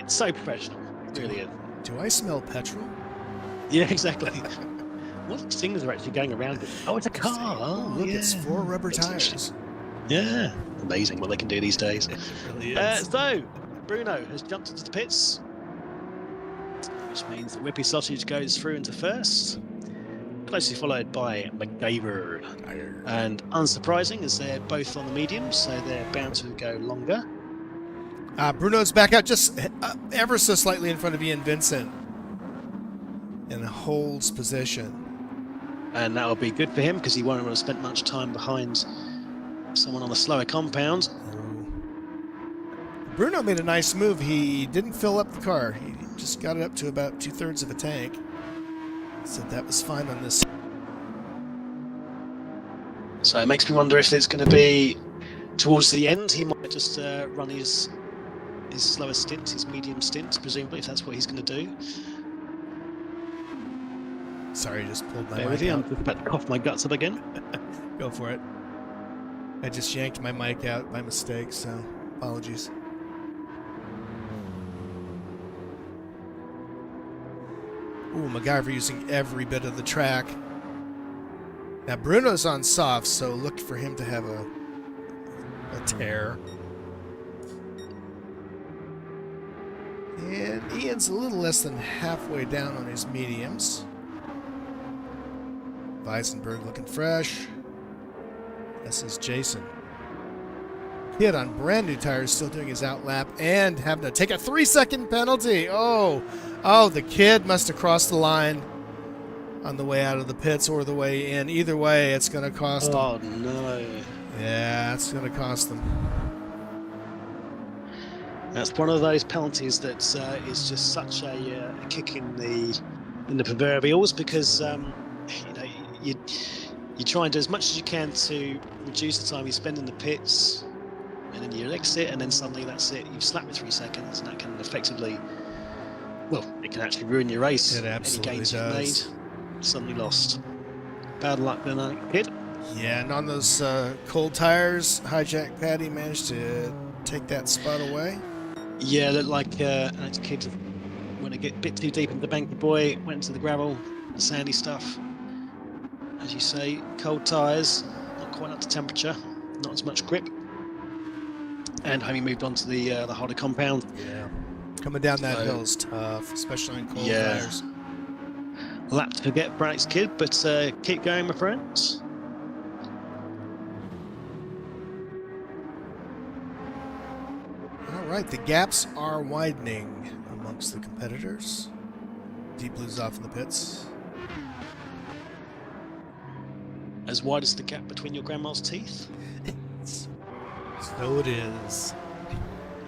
so professional. It really is. Do I smell petrol? Yeah, exactly. What things are actually going around it? Oh, it's a car. Oh, look, yeah. it's 4 rubber That's tires. Yeah, amazing what they can do these days. It really is. So, Bruno has jumped into the pits, which means that Whippy Sausage goes through into first, closely followed by MacGyver. And unsurprising, as they're both on the mediums, so they're bound to go longer. Bruno's back out just ever so slightly in front of Ian Vincent and holds position. And that'll be good for him because he won't have spent much time behind someone on the slower compound. Bruno made a nice move. He didn't fill up the car. He just got it up to about 2/3 of a tank. So that was fine on this. So it makes me wonder if it's going to be towards the end. He might just run his slower stint, his medium stint, presumably, if that's what he's going to do. Sorry, just pulled my Bear mic with you, out. I'm just about to cough my guts up again. Go for it. I just yanked my mic out by mistake, so apologies. Ooh, MacGyver using every bit of the track. Now Bruno's on soft, so look for him to have a tear. And Ian's a little less than halfway down on his mediums. Weissenberg looking fresh. This is Jason. Kid on brand new tires, still doing his outlap and having to take a 3-second penalty. Oh, the kid must have crossed the line on the way out of the pits or the way in. Either way, it's going to cost them. Oh, no. Yeah, it's going to cost them. That's one of those penalties that is just such a kick in the proverbials because you try and do as much as you can to reduce the time you spend in the pits, and then you exit, and then suddenly that's it. You've slapped with 3 seconds, and that can effectively, well, it can actually ruin your race. It absolutely Any gains does. you've made, suddenly lost. Bad luck then, kid. Yeah, and on those cold tires, Hijack Patty managed to take that spot away. Yeah, looked like a kid, when it get a bit too deep into the Banky boy, went into the gravel, the sandy stuff. As you say, cold tyres, not quite up to temperature, not as much grip. And having moved on to the harder compound. Yeah. Coming down that hill is tough, especially on cold tires. Lap to forget for Alex Kidd, but keep going, my friends. All right, the gaps are widening amongst the competitors. Deep Blue's off in the pits. As wide as the gap between your grandma's teeth? So it is.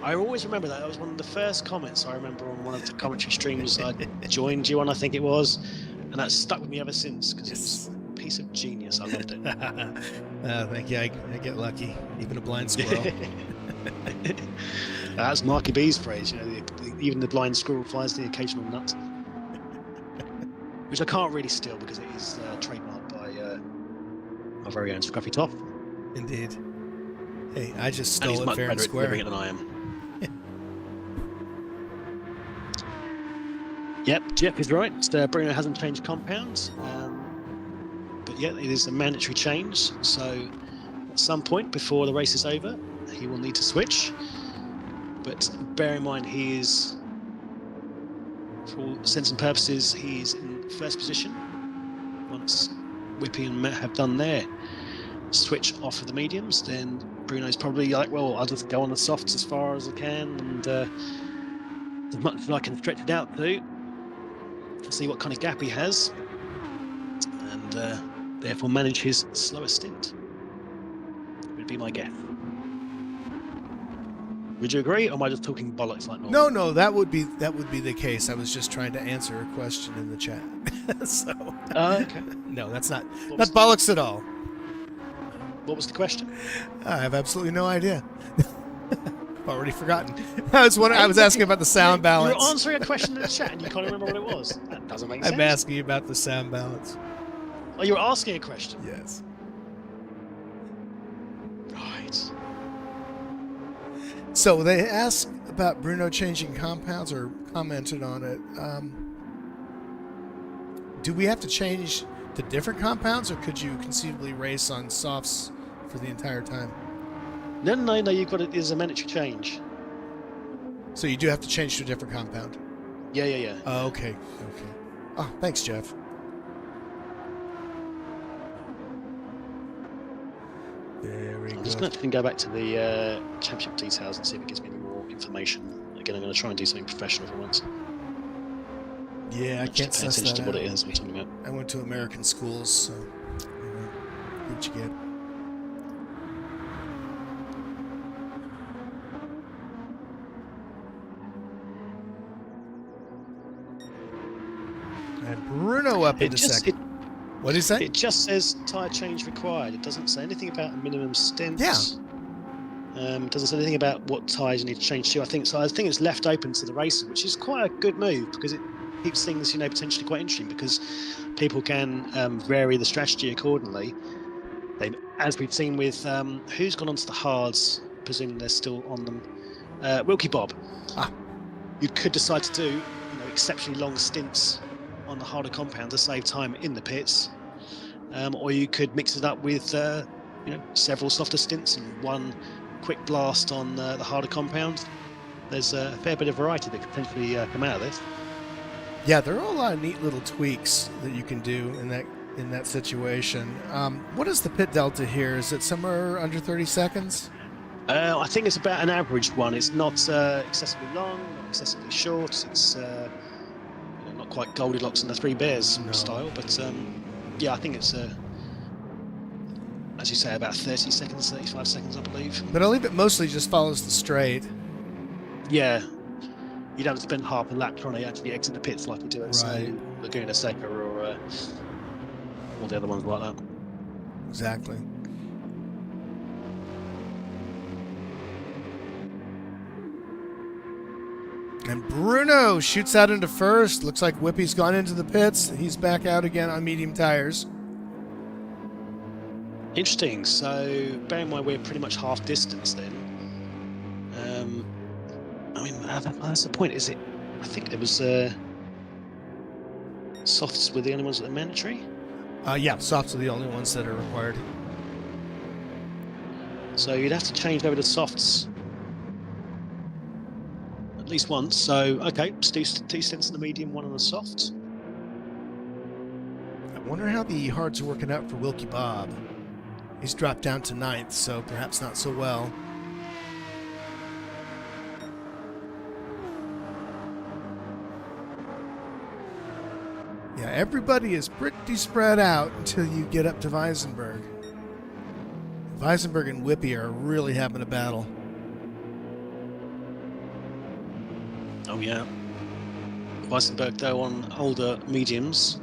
I always remember that. That was one of the first comments I remember on one of the commentary streams I joined you on, I think it was. And that's stuck with me ever since because it's a piece of genius. I loved it. Thank you. I get lucky. Even a blind squirrel. That's Marky B's phrase, even the blind squirrel flies the occasional nut. Which I can't really steal because it is trademarked by our very own Scruffy Top. Indeed. Hey, I just And stole he's it fair and much better square. at delivering it than I am. Yep, Jeff is right. Bruno hasn't changed compounds. But yeah, it is a mandatory change. So at some point before the race is over, he will need to switch. But bear in mind, he is, for all intents and purposes, he's in first position. Once Whippy and Matt have done their switch off of the mediums, then Bruno's probably like, well, I'll just go on the softs as far as I can, and as much as I can stretch it out to see what kind of gap he has, and therefore manage his slower stint. Would be my guess. Would you agree, or am I just talking bollocks like normal? No, that would be the case. I was just trying to answer a question in the chat. So. Okay. No, that's not bollocks at all. What was the question? I have absolutely no idea. Already forgotten. I was asking about the sound balance. You were answering a question in the chat and you can't remember what it was. That doesn't make sense. I'm asking you about the sound balance. Oh, you were asking a question? Yes. Right. So they asked about Bruno changing compounds or commented on it. do we have to change to different compounds, or could you conceivably race on softs for the entire time? No. You've got it. There's a mandatory change. So you do have to change to a different compound. Yeah. Oh, okay. Oh, thanks, Jeff. Very good. I'm just going to go back to the championship details and see if it gives me any more information. Again, I'm going to try and do something professional for once. Yeah, I can't pay suss attention that to what out. it is we're talking about. I went to American schools, so what you get. And Bruno up into second. What did he say? It just says tyre change required. It doesn't say anything about a minimum stint. Yeah. It doesn't say anything about what tyres you need to change to. I think it's left open to the racer, which is quite a good move because it keeps things, potentially quite interesting because people can vary the strategy accordingly. As we've seen with who's gone onto the hards, presuming they're still on them. Wilkie Bob. You could decide to do exceptionally long stints on the harder compound to save time in the pits, or you could mix it up with several softer stints and one quick blast on the harder compound. There's a fair bit of variety that could potentially come out of this. Yeah, there are a lot of neat little tweaks that you can do in that situation. What is the pit delta here? Is it somewhere under 30 seconds? I think it's about an average one. It's not excessively long, not excessively short. It's not quite Goldilocks and the Three Bears style, but yeah, I think it's as you say, about 30 seconds, 35 seconds, I believe. But I believe it mostly just follows the straight. Yeah, you don't spend half a lap trying to actually exit the pits like you do at say Laguna Seca or all the other ones like that. Exactly. And Bruno shoots out into first. Looks like Whippy's gone into the pits. He's back out again on medium tires. Interesting. So, bear in mind we're pretty much half distance then. I mean, that's the point, is it? I think there was softs were the only ones that are mandatory. Yeah, softs are the only ones that are required. So you'd have to change over to softs at least once. So, okay, two stints in the medium, one on the soft. I wonder how the hards are working out for Wilkie Bob. He's dropped down to 9th, so perhaps not so well. Yeah, everybody is pretty spread out until you get up to Weisenberg. Weisenberg and Whippy are really having a battle. Oh yeah. Weisenberg though on older mediums,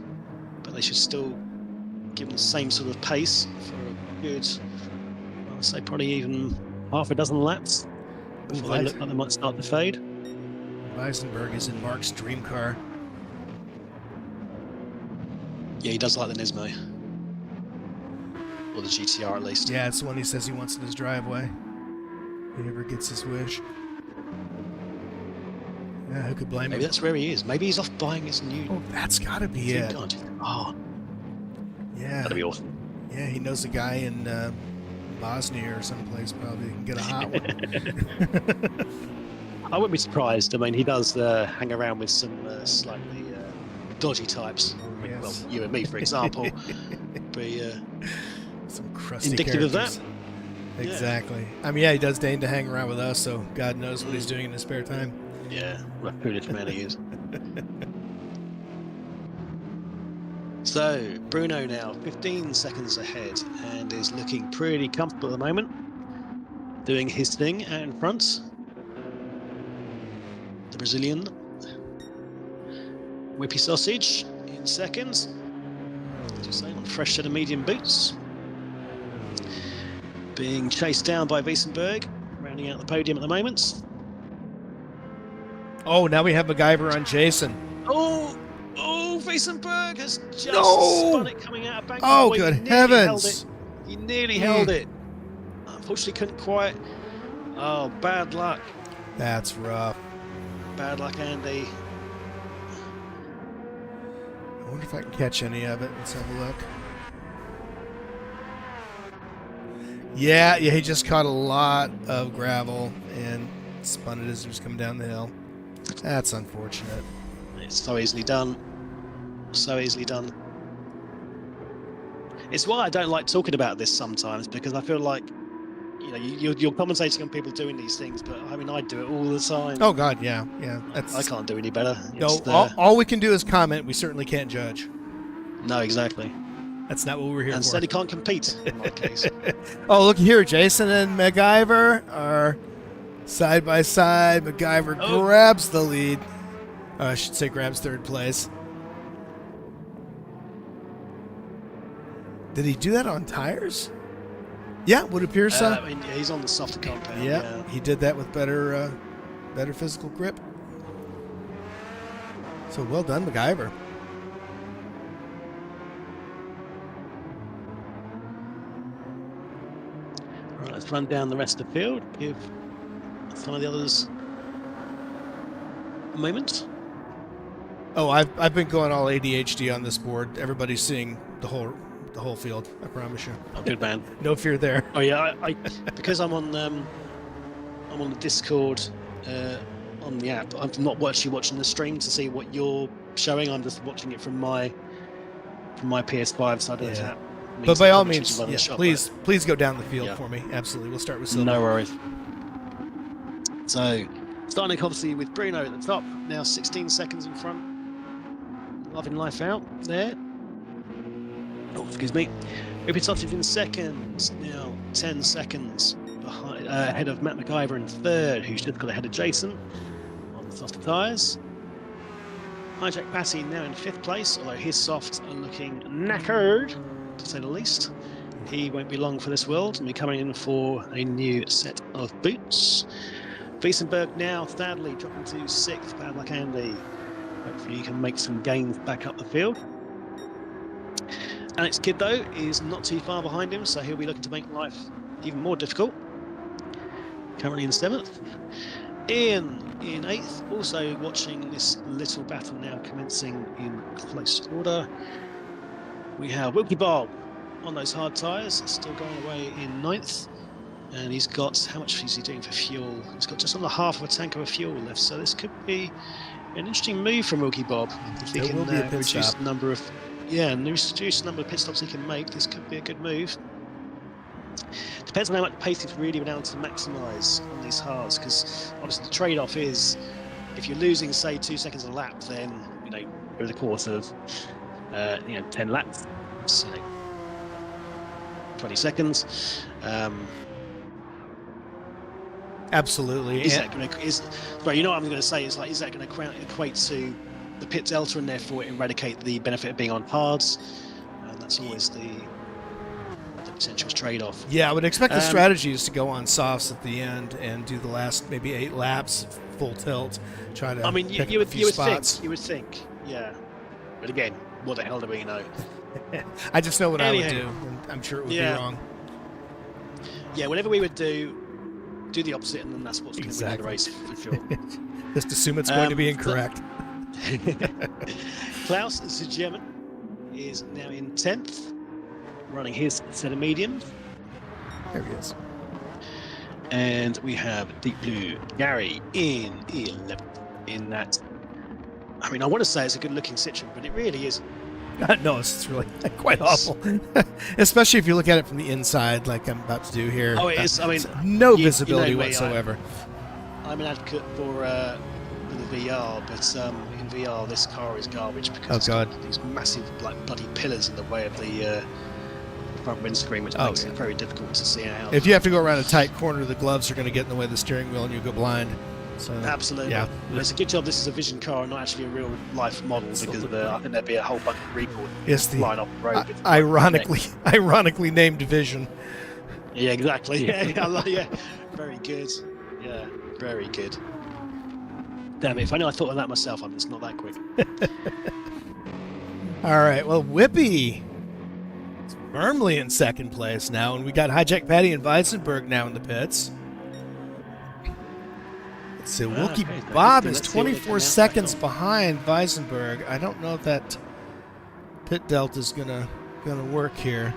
but they should still give them the same sort of pace for a good, I'd say probably even half a dozen laps before they look like they might start to fade. Weisenberg is in Mark's dream car. Yeah, he does like the Nismo. Or the GTR at least. Yeah, it's the one he says he wants in his driveway. If he ever gets his wish. Yeah, who could blame him? Maybe that's where he is. Maybe he's off buying his new... Oh, that's gotta be it. Oh. Yeah. That'd be awesome. Yeah, he knows a guy in Bosnia or someplace probably can get a hot one. I wouldn't be surprised. I mean, he does hang around with some slightly dodgy types. Oh, yes. Well, you and me, for example. Be some crusty indicative characters. of that. Exactly. Yeah. I mean, yeah, he does deign to hang around with us, so God knows what he's doing in his spare time. Yeah, what a foolish man he is. So, Bruno now 15 seconds ahead and is looking pretty comfortable at the moment. Doing his thing out in front. The Brazilian. Whippy Sausage in second. As you say, on fresh set of medium boots. Being chased down by Wiesenberg, rounding out the podium at the moment. Oh, now we have MacGyver on Jason. Oh, Wiesenberg has just spun it coming out of Bank. Oh, good heavens. He nearly held it. Unfortunately, couldn't quite. Oh, bad luck. That's rough. Bad luck, Andy. I wonder if I can catch any of it. Let's have a look. Yeah, he just caught a lot of gravel and spun it as he was coming down the hill. That's unfortunate. It's so easily done. So easily done. It's why I don't like talking about this sometimes, because I feel like, you know, you're commentating on people doing these things, but I mean, I do it all the time. Oh God, yeah. I can't do any better. No, all we can do is comment. We certainly can't judge. No, exactly. That's not what we're here and for. certainly can't compete in my case. Oh, look here, Jason and MacGyver are side by side. MacGyver grabs the lead. I should say grabs third place. Did he do that on tires? Yeah, would appear so. I mean, he's on the softer compound. Yeah, he did that with better physical grip. So well done, MacGyver. All right, let's run down the rest of the field. Give some of the others a moment. Oh, I've been going all ADHD on this board. Everybody's seeing the whole field. I promise you. Oh, good man. No fear there. Oh yeah, I because I'm on the Discord on the app. I'm not actually watching the stream to see what you're showing. I'm just watching it from my PS5. So I don't know if that means but by all probably means, should run the shot, please go down the field for me. Absolutely, we'll start with Silver. No worries. So starting obviously with Bruno at the top. Now 16 seconds in front. Loving life out there. Oh, excuse me. Upitotic in second, now 10 seconds behind, ahead of Matt MacGyver in third, who's just got ahead of Jason on the softer tyres. Hijack Patty now in fifth place, although his softs are looking knackered, to say the least. He won't be long for this world and be coming in for a new set of boots. Wiesenberg now, sadly, dropping to sixth, bad luck Andy. Hopefully he can make some gains back up the field. Alex Kidd, though, is not too far behind him, so he'll be looking to make life even more difficult. Currently in seventh. Ian in eighth, also watching this little battle now commencing in close order. We have Wilkie Bob on those hard tyres, still going away in ninth. And he's got, how much is he doing for fuel? He's got just under half of a tank of fuel left, so this could be an interesting move from Wilkie Bob. If he can reduce the number of pit stops he can make, this could be a good move. Depends on how much pace he's really been able to maximise on these hards, because obviously the trade-off is if you're losing, say, 2 seconds a lap, then over the course of 10 laps, it's, 20 seconds. Absolutely. Is that going to? Well, you know what I'm going to say is is that going to equate to the pit delta and therefore eradicate the benefit of being on hards? And that's always the potential trade-off. Yeah, I would expect the strategy is to go on softs at the end and do the last maybe 8 laps full tilt. Try to. I mean, you would think, yeah. But again, what the hell do we know? I just know what I would do, and I'm sure it would be wrong. Yeah, whatever we would do the opposite, and then that's what's going to win the race for sure. Just assume it's going to be incorrect. Klaus Zugerman is now in 10th, running his set of mediums. There he is. And we have Deep Blue Gary in 11th in that. I mean, I want to say it's a good-looking Citroen, but it really isn't. No, it's really quite awful. Especially if you look at it from the inside, like I'm about to do here. Oh, it is. I mean, no visibility whatsoever. I'm an advocate for the VR, but in VR, this car is garbage because it's got these massive, bloody pillars in the way of the front windscreen, which makes it very difficult to see out. If you have to go around a tight corner, the gloves are going to get in the way of the steering wheel, and you go blind. So, absolutely. Yeah. Well, it's a good job this is a Vision car and not actually a real life model, because I think there'd be a whole bunch of recall flying off the road. Ironically named Vision. Yeah, exactly. Yeah, very good. Yeah, very good. Damn it! If I knew I thought of that myself, I'm just not that quick. All right. Well, Whippy is firmly in second place now, and we got Hijack Patty and Wiesenberg now in the pits. So Wilkie Bob is 24 seconds behind Wiesenberg. I don't know if that pit delta's gonna work here.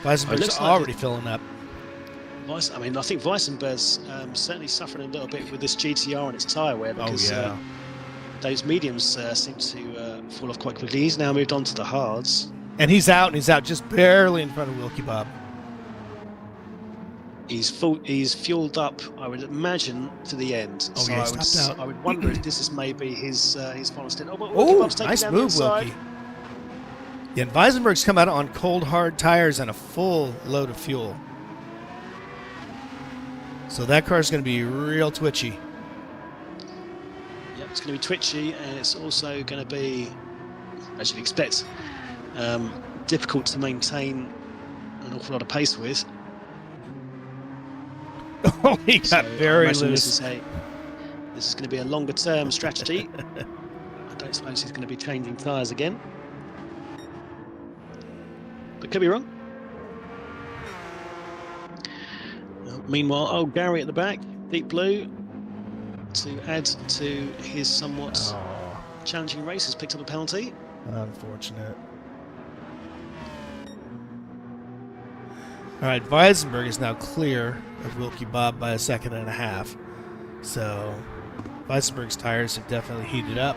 It Weisenberg's looks like already filling up. I mean, I think Weissenberg's certainly suffering a little bit with this GTR on its tyre wear because those mediums seem to fall off quite quickly. He's now moved on to the hards. And he's out just barely in front of Wilkie Bob. He's fueled up, I would imagine, to the end. Oh, yeah, he stopped out. I would wonder if this is maybe his final stint. Oh, but Wilkie Bob's taking nice down move, the inside. Wilkie. Yeah, and Weisenberg's come out on cold, hard tires and a full load of fuel. So that car's going to be real twitchy. Yeah, it's going to be twitchy, and it's also going to be, as you'd expect, difficult to maintain an awful lot of pace with. Oh, he got very loose. This is going to be a longer term strategy. I don't suppose he's going to be changing tyres again. But could be wrong. Meanwhile, Gary at the back, deep blue, to add to his somewhat challenging race, has picked up a penalty. Unfortunate. All right, Weisenberg is now clear of Wilkie Bob by 1.5 seconds. So Weisenberg's tires have definitely heated up.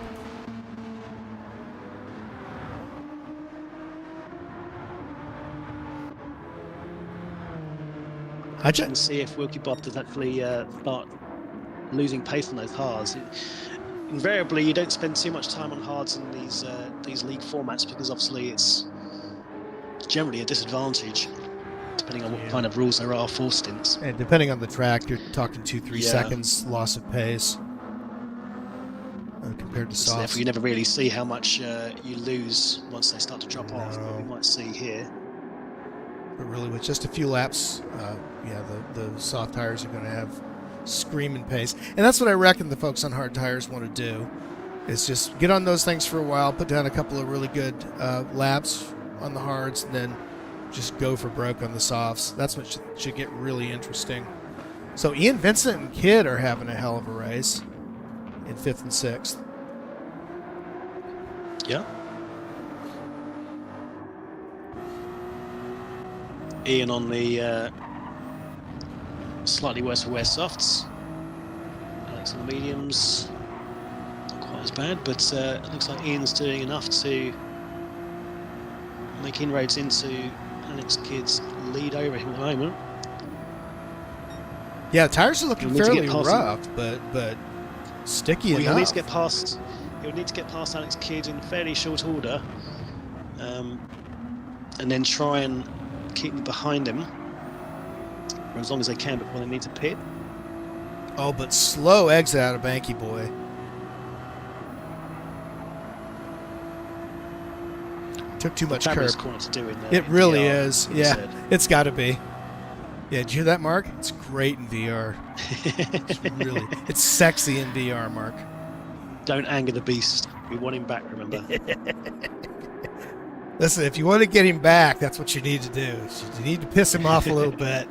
I can see if Wilkie Bob does actually start losing pace on those hards. Invariably, you don't spend too much time on hards in these league formats because obviously it's generally a disadvantage, depending on what kind of rules there are for stints. And depending on the track, you're talking 2-3 seconds loss of pace compared to softs. Therefore, you never really see how much you lose once they start to drop off. But we might see here. But really, with just a few laps, the soft tires are going to have screaming pace. And that's what I reckon the folks on hard tires want to do, is just get on those things for a while, put down a couple of really good laps on the hards, and then just go for broke on the softs. That's what should get really interesting. So Ian Vincent and Kidd are having a hell of a race in 5th and 6th. Yeah. Ian on the slightly worse for wear softs. Alex on the mediums. Not quite as bad, but it looks like Ian's doing enough to make inroads into Alex Kidd's lead over him at the moment. Yeah, tires are looking fairly rough, but sticky enough. He'll need to get past. He'll need to get past Alex Kidd in fairly short order, and then try and keep them behind him for as long as they can before they need to pit. Oh, but slow exit out of Banky Boy. Took too much curb. Corner to do in it really is. Yeah, it's got to be. Yeah, did you hear that, Mark? It's great in VR. It's sexy in VR, Mark. Don't anger the beast. We want him back, remember. Listen, if you want to get him back, that's what you need to do. You need to piss him off a little bit.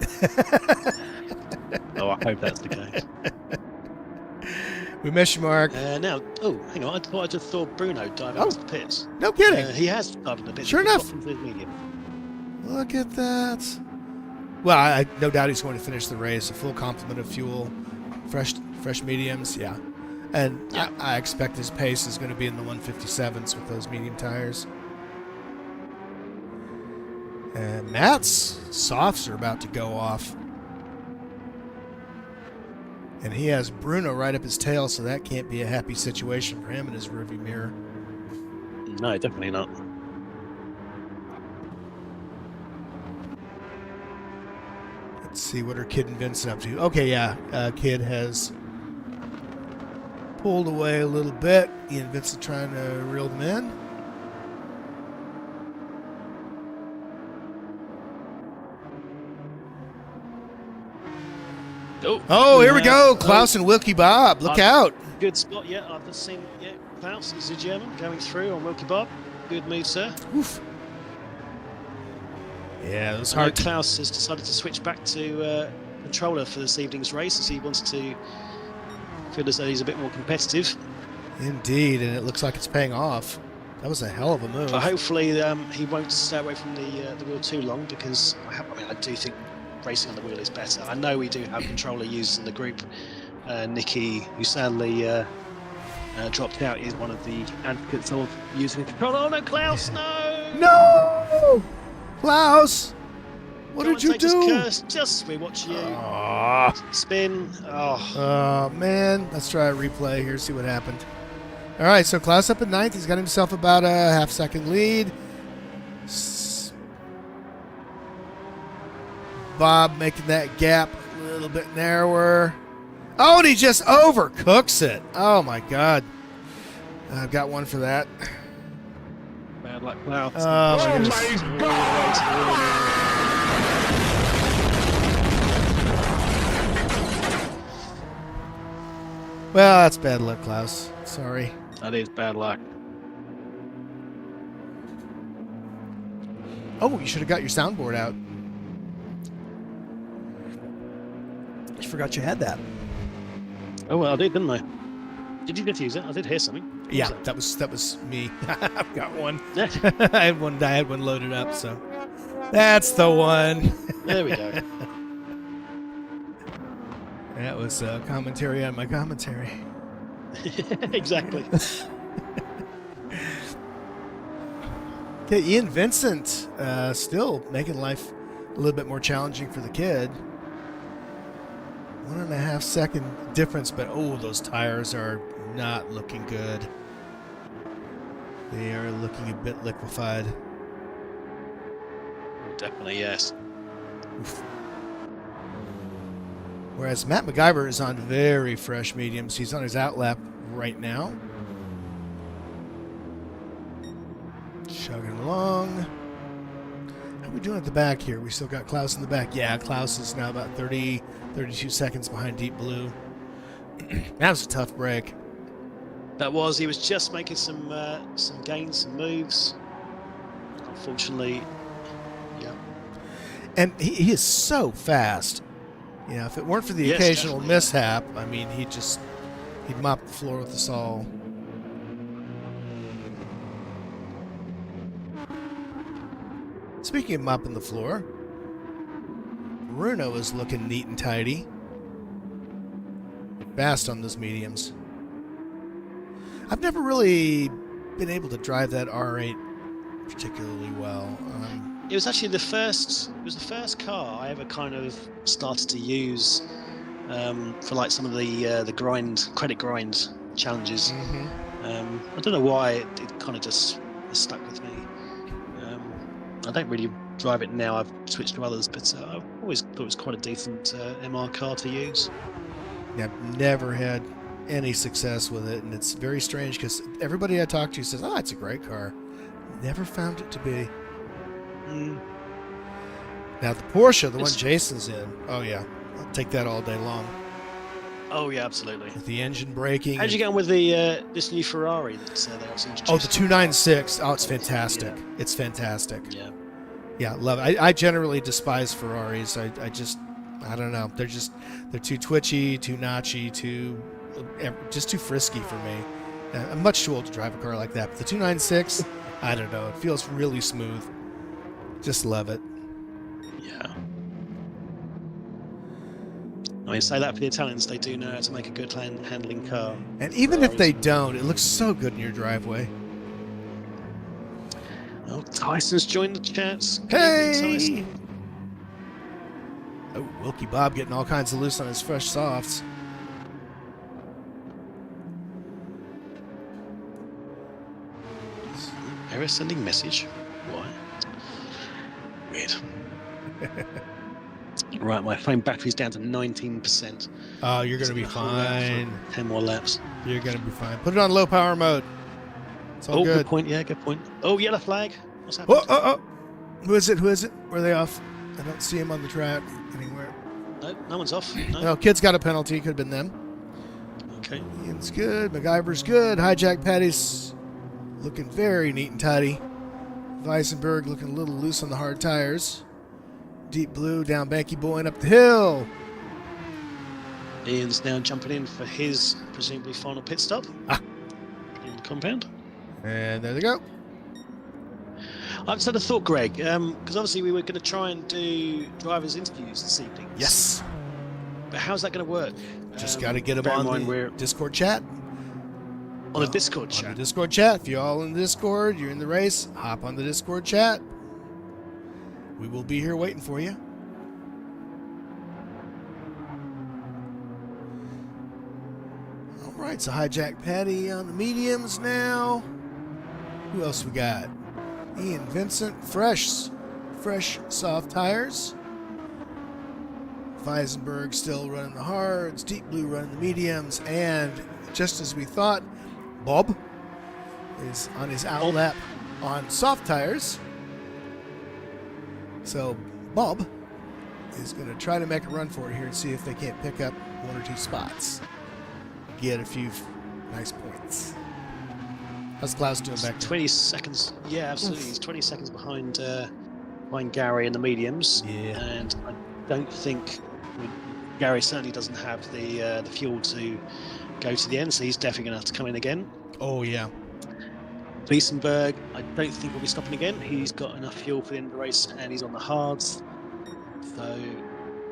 Oh, I hope that's the case. We miss you, Mark. Now, hang on. I just saw Bruno dive out of the pits. No kidding. He has dived in the pits. Sure enough. Look at that. Well, I no doubt he's going to finish the race. A full complement of fuel, fresh mediums, yeah. And yeah. I expect his pace is going to be in the 157s with those medium tires. And Matt's softs are about to go off. And he has Bruno right up his tail, so that can't be a happy situation for him in his rearview mirror. No, definitely not. Let's see, what are Kidd and Vincent up to? Okay, yeah, Kidd has pulled away a little bit. Ian Vincent trying to reel them in. Oh, here we go. Klaus and Wilkie Bob. Look out. Good spot, yeah. I've just seen, Klaus is a German going through on Wilkie Bob. Good move, sir. Oof. Yeah, it was hard. Klaus has decided to switch back to controller for this evening's race as he wants to feel as though he's a bit more competitive. Indeed, and it looks like it's paying off. That was a hell of a move. But hopefully he won't stay away from the wheel too long, because I do think racing on the wheel is better. I know we do have controller users in the group. Nikki, who sadly dropped out, is one of the advocates of using a controller. Oh no, Klaus, no! No! Klaus! What did you do? Just we watch you. Spin. Oh, man. Let's try a replay here, see what happened. All right, so Klaus up in 9th. He's got himself about a half-second lead. Bob making that gap a little bit narrower. Oh, and he just overcooks it. Oh, my God. I've got one for that. Bad luck, Klaus. Oh, my God. Well, that's bad luck, Klaus. Sorry. That is bad luck. Oh, you should have got your soundboard out. I forgot you had that. Oh, well, I did, didn't I? Did you just use it? I did hear something. What Yeah, was that was me. I've got one. that? I had one loaded up, so that's the one. There we go. That was commentary on my commentary. Exactly. Okay, Ian Vincent still making life a little bit more challenging for the kid. 1.5 second difference, but oh, those tires are not looking good. They are looking a bit liquefied. Definitely, yes. Oof. Whereas Matt MacGyver is on very fresh mediums. He's on his outlap right now. Chugging along. How are we doing at the back here? We still got Klaus in the back. Yeah, Klaus is now about 32 seconds behind Deep Blue. That was a tough break. That was. He was just making some gains, some moves. Unfortunately, yeah. And he is so fast. You know, if it weren't for the occasional mishap, I mean, he'd mop the floor with us all. Speaking of mopping the floor, Bruno is looking neat and tidy. Fast on those mediums. I've never really been able to drive that R8 particularly well. It was actually the first car I ever kind of started to use for like some of the credit grind challenges. Mm-hmm. I don't know why it kind of just stuck with me. I don't really drive it now. I've switched to others, but I've always thought it was quite a decent MR car to use. Yeah, I've never had any success with it, and it's very strange because everybody I talk to says, "Oh, it's a great car." Never found it to be. Now the Porsche, the one Jason's in, oh yeah, I'll take that all day long. Oh yeah, absolutely. With the engine braking. How'd you get on with the this new Ferrari that they also introduced? Oh, the 296. Oh, it's fantastic. Yeah. It's fantastic. Yeah. Yeah, love it. I generally despise Ferraris. I don't know. They're too twitchy, too notchy, just too frisky for me. I'm much too old to drive a car like that. But the 296, I don't know. It feels really smooth. Just love it. Yeah. I mean, say that for the Italians, they do know how to make a good handling car. And even if they don't, it looks so good in your driveway. Oh, Tyson's joined the chat. Hey! Oh, Wilkie Bob getting all kinds of loose on his fresh softs. Error sending message. Why? Weird. Right, my phone battery's down to 19%. Oh, you're going to be fine. 10 more laps. You're going to be fine. Put it on low power mode. It's all good. Good point. Yeah, good point. Oh, yellow flag. What's happening? Oh. Who is it? Where are they off? I don't see him on the track anywhere. No one's off. No, kid's got a penalty. Could have been them. Okay. Ian's good. MacGyver's good. Hijack Patty's looking very neat and tidy. Weissenberg looking a little loose on the hard tires. Deep Blue down Banky Boy and up the hill. Ian's now jumping in for his presumably final pit stop in the compound. And there they go. I've just had a thought, Greg, because obviously we were going to try and do drivers' interviews this evening. Yes. But how's that going to work? Just got to get them on the Discord chat. On the Discord chat? On the Discord chat. If you're all in the Discord, you're in the race, hop on the Discord chat. We will be here waiting for you. All right, so Hijack Patty on the mediums now. Who else we got? Ian Vincent, fresh soft tires. Weisenberg still running the hards, Deep Blue running the mediums, and just as we thought, Bob is on his out lap on soft tires. So Bob is going to try to make a run for it here and see if they can't pick up 1 or 2 spots. Get a few nice points. How's Klaus doing back there? 20 seconds. Yeah, absolutely. He's 20 seconds behind Gary in the mediums. Yeah. And I don't think Gary certainly doesn't have the fuel to go to the end, so he's definitely going to have to come in again. Oh, yeah. Wiesenberg, I don't think will be stopping again. He's got enough fuel for the end of the race, and he's on the hards. So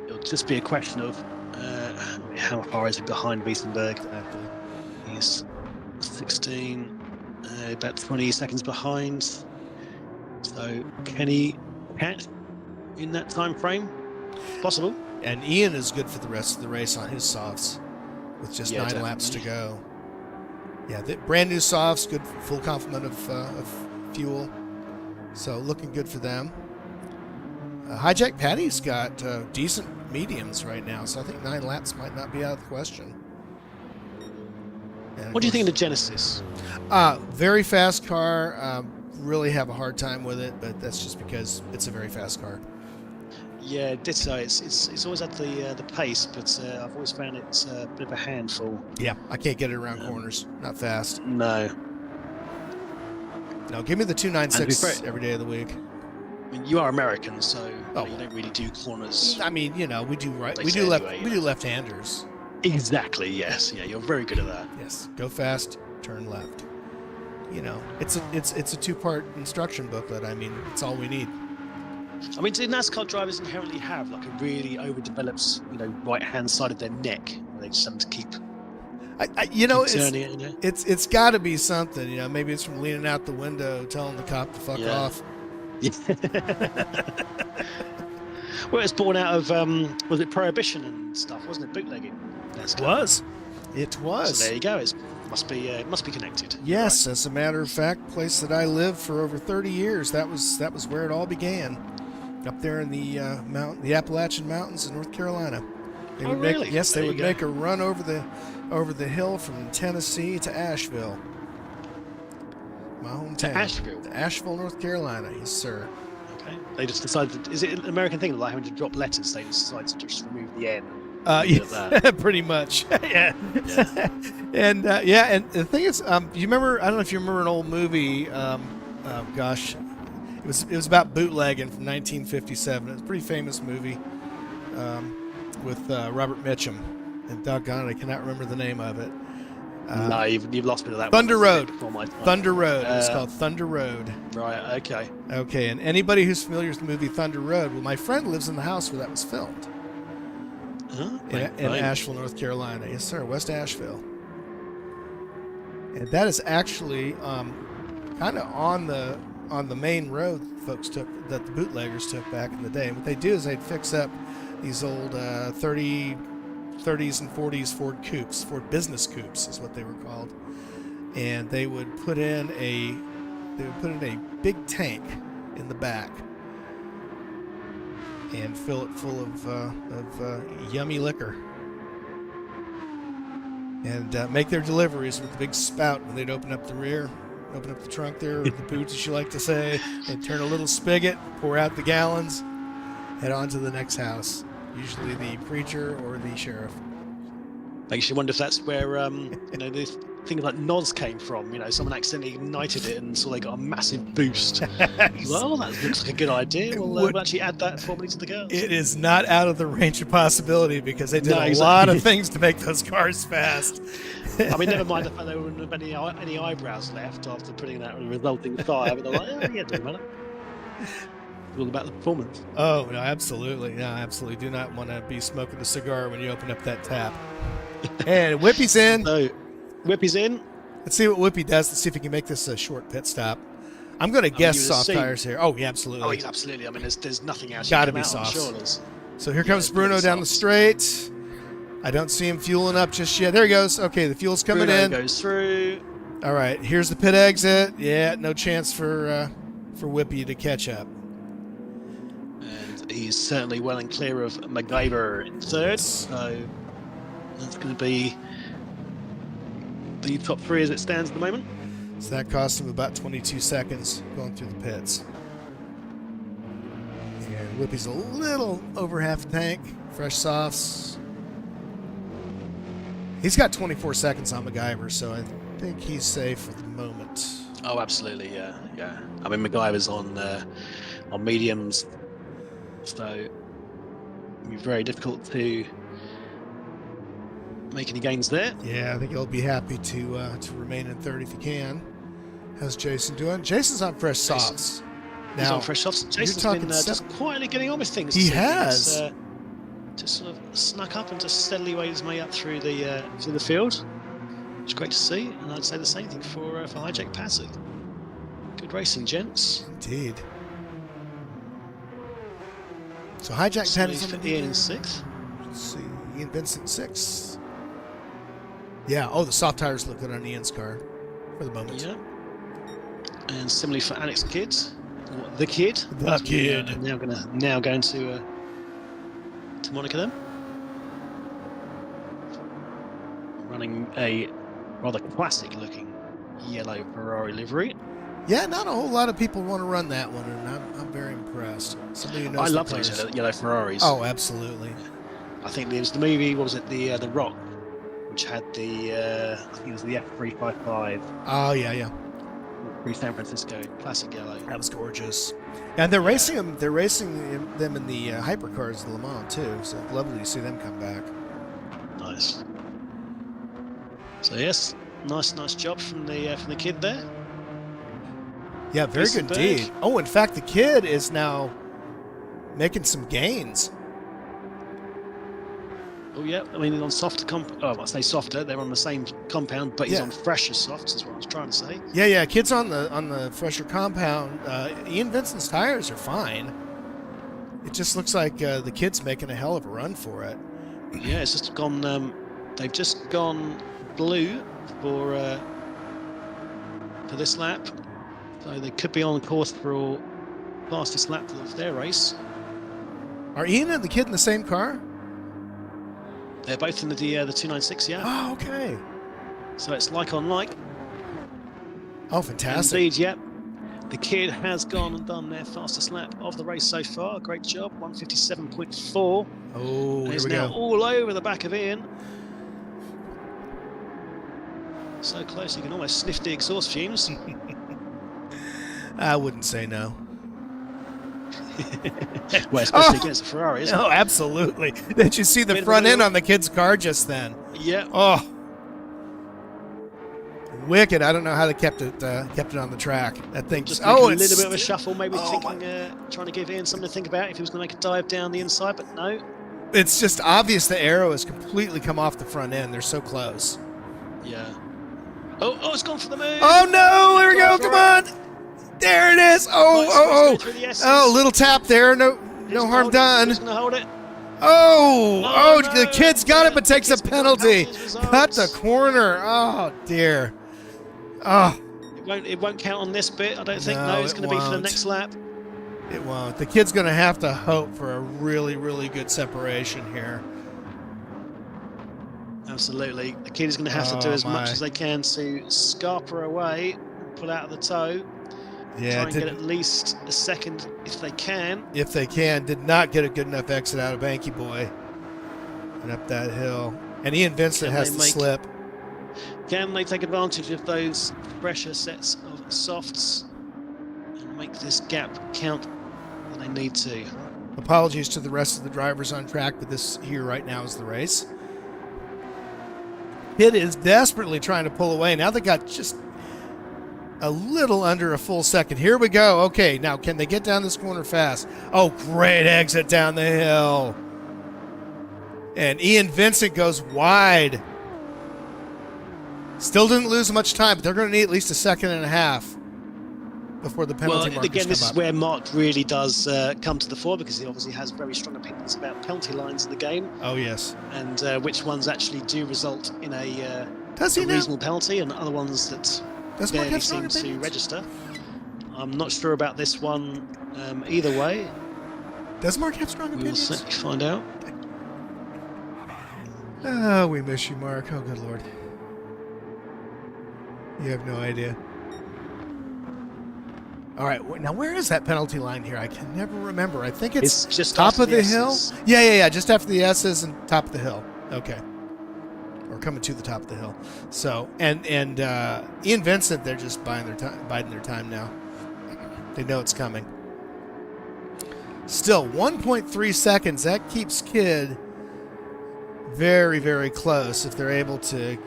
it'll just be a question of how far is he behind Wiesenberg. He's 16. About 20 seconds behind. So can he catch in that time frame? Possible. And Ian is good for the rest of the race on his softs with just 9 definitely. laps to go. Yeah, the brand new softs, good full complement of fuel. So looking good for them. Hijack Patty's got decent mediums right now, so I think 9 laps might not be out of the question. What do you think of the Genesis? Very fast car. Really have a hard time with it, but that's just because it's a very fast car. Yeah, ditto. It's always had the pace, but I've always found it's a bit of a handful. Yeah, I can't get it around corners. Not fast. No. No, give me the 296 every day of the week. I mean, you are American, so you don't really do corners. I mean, we do right. We do left-handers. Exactly. Yes. Yeah, you're very good at that. Yes. Go fast, turn left. It's a 2-part instruction booklet. I mean, it's all we need. I mean, do NASCAR drivers inherently have like a really overdeveloped, right-hand side of their neck? Where they just have to keep. It's got to be something. Maybe it's from leaning out the window, telling the cop to fuck off. Well, it's born out of was it prohibition and stuff, wasn't it? Bootlegging. It was. So there you go. It must be connected. Yes, right. As a matter of fact, place that I lived for over 30 years. That was where it all began. Up there in the the Appalachian Mountains in North Carolina. They would really? Yes, they would make a run over the hill from Tennessee to Asheville. My hometown. To Asheville? To Asheville, North Carolina. Yes, sir. Okay. They just decided. Is it an American thing, like having to drop letters? They decided to just remove the N. Yeah, pretty much. Yeah. And and the thing is, you remember? I don't know if you remember an old movie. Gosh, it was about bootlegging from 1957. It's a pretty famous movie with Robert Mitchum. And doggone it, I cannot remember the name of it. No, you've lost me to that. Thunder Road. Thunder Road. It's called Thunder Road. Right. Okay. Okay, and anybody who's familiar with the movie Thunder Road, well, my friend lives in the house where that was filmed. In Asheville, North Carolina. Yes, sir, West Asheville. And that is actually kind of on the main road that the bootleggers took back in the day. And what they do is they'd fix up these old 30s and 40s Ford coupes, Ford business coupes is what they were called. And they would put in a big tank in the back and fill it full of yummy liquor, and make their deliveries with the big spout when they'd open up the trunk there, or the boot, as you like to say, and turn a little spigot, pour out the gallons, head on to the next house, usually the preacher or the sheriff. Makes you wonder if that's where the things like NOS came from. Someone accidentally ignited it, and so they got a massive boost. Well, that looks like a good idea. We'll actually add that formally to the girls. It is not out of the range of possibility, because they did a lot of things to make those cars fast. I mean, never mind the fact there wouldn't have been any eyebrows left after putting that resulting 5. But they're like, oh, yeah, doesn't matter. It's all about the performance. Oh, no, absolutely. No, absolutely. Do not want to be smoking a cigar when you open up that tap. And Whippy's in. So, Whippy's in. Let's see what Whippy does. Let's see if he can make this a short pit stop. I'm going to guess soft tires here. Oh, yeah, absolutely. Oh, absolutely. I mean, there's nothing else. Got to be soft. So here comes Bruno down the straight. I don't see him fueling up just yet. There he goes. Okay, the fuel's coming Bruno in. Goes through. All right, here's the pit exit. Yeah, no chance for Whippy to catch up. And he's certainly well and clear of MacGyver in 3rd. So that's going to be the top 3 as it stands at the moment. So that cost him about 22 seconds going through the pits. And Whippy's a little over half tank. Fresh softs. He's got 24 seconds on MacGyver, so I think he's safe at the moment. Oh, absolutely, yeah. I mean, MacGyver's on mediums, so it'll be very difficult to make any gains there. Yeah, I think he'll be happy to remain in 3rd if he can. How's Jason doing? Jason's on fresh softs. He's now, on fresh softs. Jason's been just quietly getting on with things. He has. Just sort of snuck up and just steadily made his way up through the field. It's great to see, and I'd say the same thing for Hijack Passy. Good racing, gents. Indeed. So Hijack Passy for Ian in 6th. Let's see, Ian Vincent 6th. Yeah. Oh, the soft tires look good on Ian's car for the moment. Yeah. And similarly for Alex Kidd, or the Kid. The Kid. Now going to moniker them. Running a rather classic-looking yellow Ferrari livery. Yeah, not a whole lot of people want to run that one, and I'm very impressed. Somebody who knows. I love those yellow Ferraris. Oh, absolutely. I think there was the movie. What was it? The Rock, which had the I think it was the F355. Oh yeah. Through San Francisco, classic yellow. That was gorgeous. And they're racing them. They're racing them in the hypercars in Le Mans too. So lovely to see them come back. Nice. So yes, nice job from the Kid there. Yeah, very good indeed. Oh, in fact, the Kid is now making some gains. Oh yeah, I mean, he's on softer I say softer. They're on the same compound, but he's on fresher softs. Is what I was trying to say. Yeah. Kid's on the fresher compound. Ian Vincent's tires are fine. It just looks like the Kid's making a hell of a run for it. Yeah, it's just gone. They've just gone blue for this lap, so they could be on course for fastest lap of their race. Are Ian and the Kid in the same car? They're both in the 296, yeah. Oh, okay. So it's like on like. Oh, fantastic. Indeed, yep. The Kid has gone and done their fastest lap of the race so far. Great job, 157.4. Oh, here we go. Now all over the back of Ian. So close you can almost sniff the exhaust fumes. I wouldn't say no. Well, especially against a Ferrari, isn't it? Oh, absolutely. Did you see the front end on the Kid's car just then? Yeah. Oh, wicked! I don't know how they kept it on the track. That thing. Just a little bit of a shuffle, maybe thinking, trying to give Ian something to think about if he was going to make a dive down the inside, but no. It's just obvious the arrow has completely come off the front end. They're so close. Yeah. Oh, it's gone for the move. Oh no! There we go. Come on. There it is. Oh. A little tap there. No harm done. Who's going to hold it? Oh, no. The Kid's got it, but takes a penalty. Cut the corner. Oh, dear. Oh. It won't count on this bit, I don't think. No, it's going to be for the next lap. It won't. The Kid's going to have to hope for a really, really good separation here. Absolutely. The Kid is going to have to do as much as they can to scarper away, pull out of the toe. Yeah, try and get at least a second if they can. If they can. Did not get a good enough exit out of Banky Boy. And up that hill. And Ian Vincent has to slip. Can they take advantage of those fresher sets of softs and make this gap count when they need to? Apologies to the rest of the drivers on track, but this here right now is the race. Kid is desperately trying to pull away. Now they got just a little under a full second. Here we go. Okay, now can they get down this corner fast? Oh, great exit down the hill. And Ian Vincent goes wide. Still didn't lose much time, but they're going to need at least a second and a half before the penalty markers again, this come is up. where Mark really does come to the fore, because he obviously has very strong opinions about penalty lines in the game. Oh, yes. And which ones actually do result in a Does he now? reasonable penalty, and other ones that Does Mark barely have strong seem to opinions? register. I'm not sure about this one either way. Does Mark have strong We will opinions? certainly find out. Oh, we miss you, Mark. Oh, good Lord. You have no idea. All right, now where is that penalty line here? I can never remember. I think it's just top after of the S's. hill. Yeah, just after the S's and top of the hill. Okay, or coming to the top of the hill. So and Ian Vincent, they're just biding their time now. They know it's coming. Still 1.3 seconds. That keeps Kidd very, very close if they're able to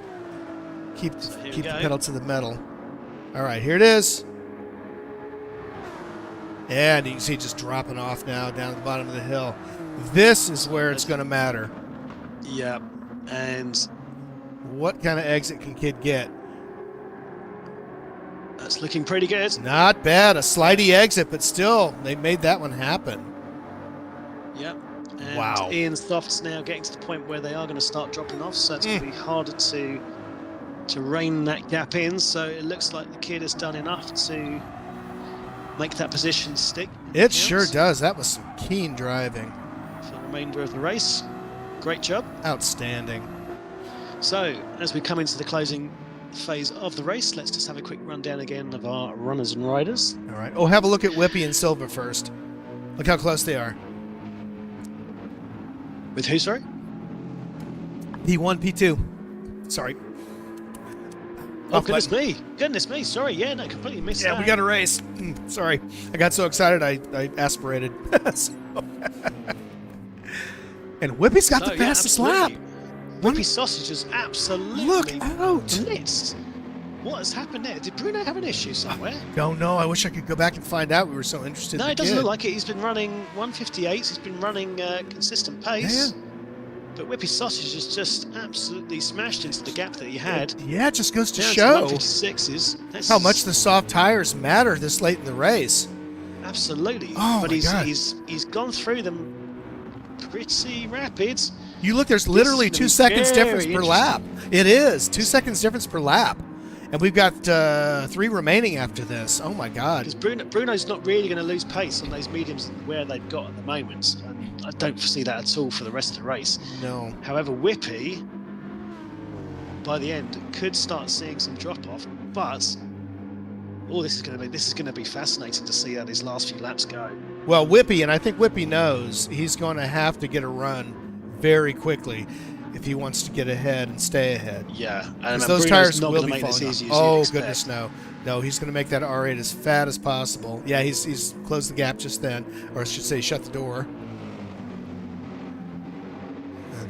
keep the pedal to the metal. All right, here it is. And you can see just dropping off now down at the bottom of the hill. This is where it's going to matter. Yeah, and what kind of exit can Kidd get? that's looking pretty good. Not bad. A slidey exit, but still, they made that one happen. Yep. And Wow. Ian Soft's now getting to the point where they are going to start dropping off, so it's going to be harder to rein that gap in. So it looks like the Kid has done enough to make that position stick. It sure does. That was some keen driving. For the remainder of the race. Great job. Outstanding. So, as we come into the closing phase of the race, let's just have a quick rundown again of our runners and riders. All right. Oh, have a look at Whippy and Silva first. Look how close they are. With who, sorry? P1, P2. Sorry. Oh, goodness me. Sorry, yeah, no, completely missed that. Yeah, we got a race. Sorry. I got so excited I aspirated. And Whippy's got the fastest lap. Whippy Sausage is absolutely Look out. blitzed. What has happened there? Did Bruno have an issue somewhere? Don't know. I wish I could go back and find out. We were so interested No, in it doesn't look like it. He's been running 158s. He's been running consistent pace. Yeah. But Whippy Sausage has just absolutely smashed into the gap that he had. Yeah, it just goes to Down show 156s. how much the soft tires matter this late in the race. Absolutely. Oh, but my God. he's gone through them pretty rapid. You look, there's literally This 2 is gonna be seconds difference very per lap. It is 2 seconds difference per lap. And we've got 3 remaining after this. Oh, my God. Because Bruno's not really going to lose pace on those mediums where they've got at the moment. And I don't foresee that at all for the rest of the race. No. However, Whippy, by the end, could start seeing some drop-off. But this is going to be fascinating to see how these last few laps go. Well, Whippy, and I think Whippy knows he's going to have to get a run very quickly if he wants to get ahead and stay ahead. Yeah, and Because Bruno's those tires not will going to be make this falling easy off. as you'd Oh, expect. goodness, no. No, he's going to make that R8 as fat as possible. Yeah, he's closed the gap just then, or I should say shut the door.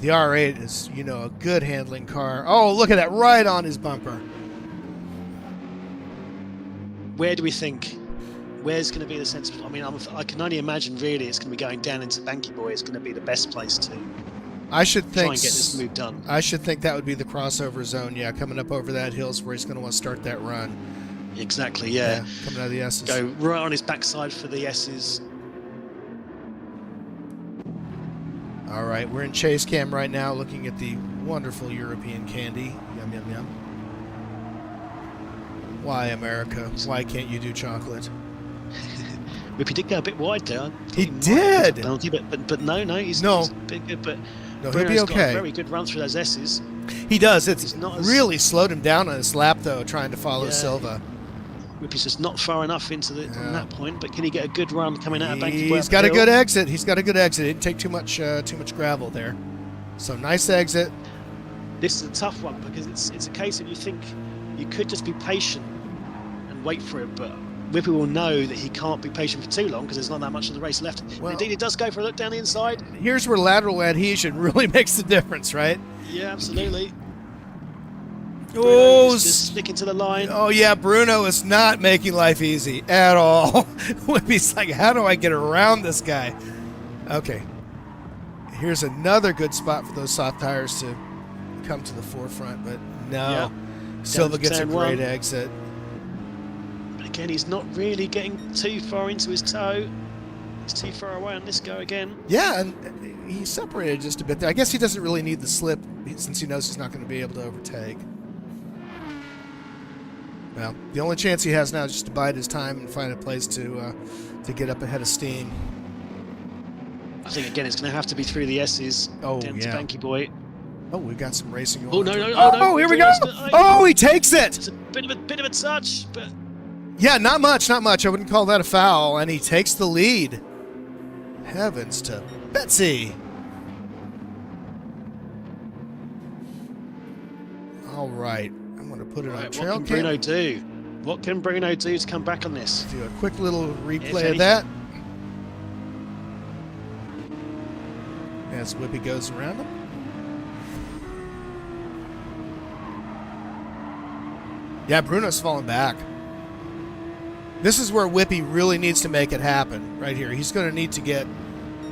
The R8 is, a good handling car. Oh, look at that, right on his bumper. Where do we think? Where's going to be the sensible? I mean, I can only imagine really it's going to be going down into Banky Boy. It's going to be the best place to I should try think and get this move done. I should think that would be the crossover zone. Yeah, coming up over that hill's where he's going to want to start that run. Exactly, yeah. Coming out of the S's. Go right on his backside for the S's. All right, we're in chase cam right now, looking at the wonderful European candy. Yum yum yum. Why, America? Why can't you do chocolate? Whippy did go a bit wide there. He did. Penalty, but no, he's No. he's a bit good. But No, he'll be Bruno's got a okay. very good run through those S's. He does. It's He's not as- really slowed him down on his lap, though, trying to follow Yeah. Silva. Whippy's just not far enough into on that point. But can he get a good run coming out of Banky Boy? He's got a good exit. He's got a good exit. It didn't take too much gravel there. So nice exit. This is a tough one because it's a case of you think you could just be patient and wait for it, but Whippy will know that he can't be patient for too long because there's not that much of the race left. Well- Indeed, he does go for a look down the inside. Here's where lateral adhesion really makes the difference, right? Yeah, absolutely. Oh, just sticking to the line. Oh, yeah, Bruno is not making life easy at all. Whippy's like, how do I get around this guy? Okay. Here's another good spot for those soft tires to come to the forefront, but no. Yeah. Silva gets a great exit. But again, he's not really getting too far into his toe. He's too far away on this go again. Yeah, and he separated just a bit there. I guess he doesn't really need the slip since he knows he's not going to be able to overtake. Well, the only chance he has now is just to bide his time and find a place to get up ahead of steam. I think, again, it's going to have to be through the S's down to Banky Boy. Oh, we've got some racing going on. No, here we go. Oh, he takes it. It's a bit of a touch, but... Yeah, not much. I wouldn't call that a foul, and he takes the lead. Heavens to Betsy. All right. I'm going to put it on trail cam. What can Bruno do? What can Bruno do to come back on this? Do a quick little replay of that. As Whippy goes around him. Yeah, Bruno's falling back. This is where Whippy really needs to make it happen, right here. He's going to need to get,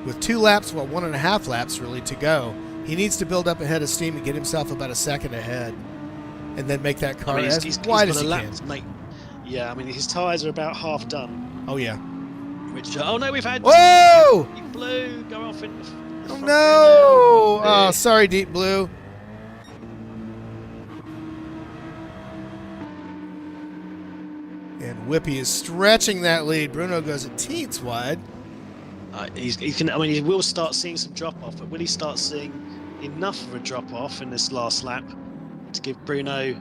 with 2 laps, well, 1.5 laps really to go. He needs to build up ahead of steam and get himself about a second ahead, and then make that car as wide as he can. Yeah, I mean, his tyres are about half done. Oh, yeah. Which, oh no, we've had... Whoa! Deep Blue go off in the front. No! Oh, sorry, Deep Blue. And Whippy is stretching that lead. Bruno goes a teens wide. He will start seeing some drop-off, but will he start seeing enough of a drop-off in this last lap to give Bruno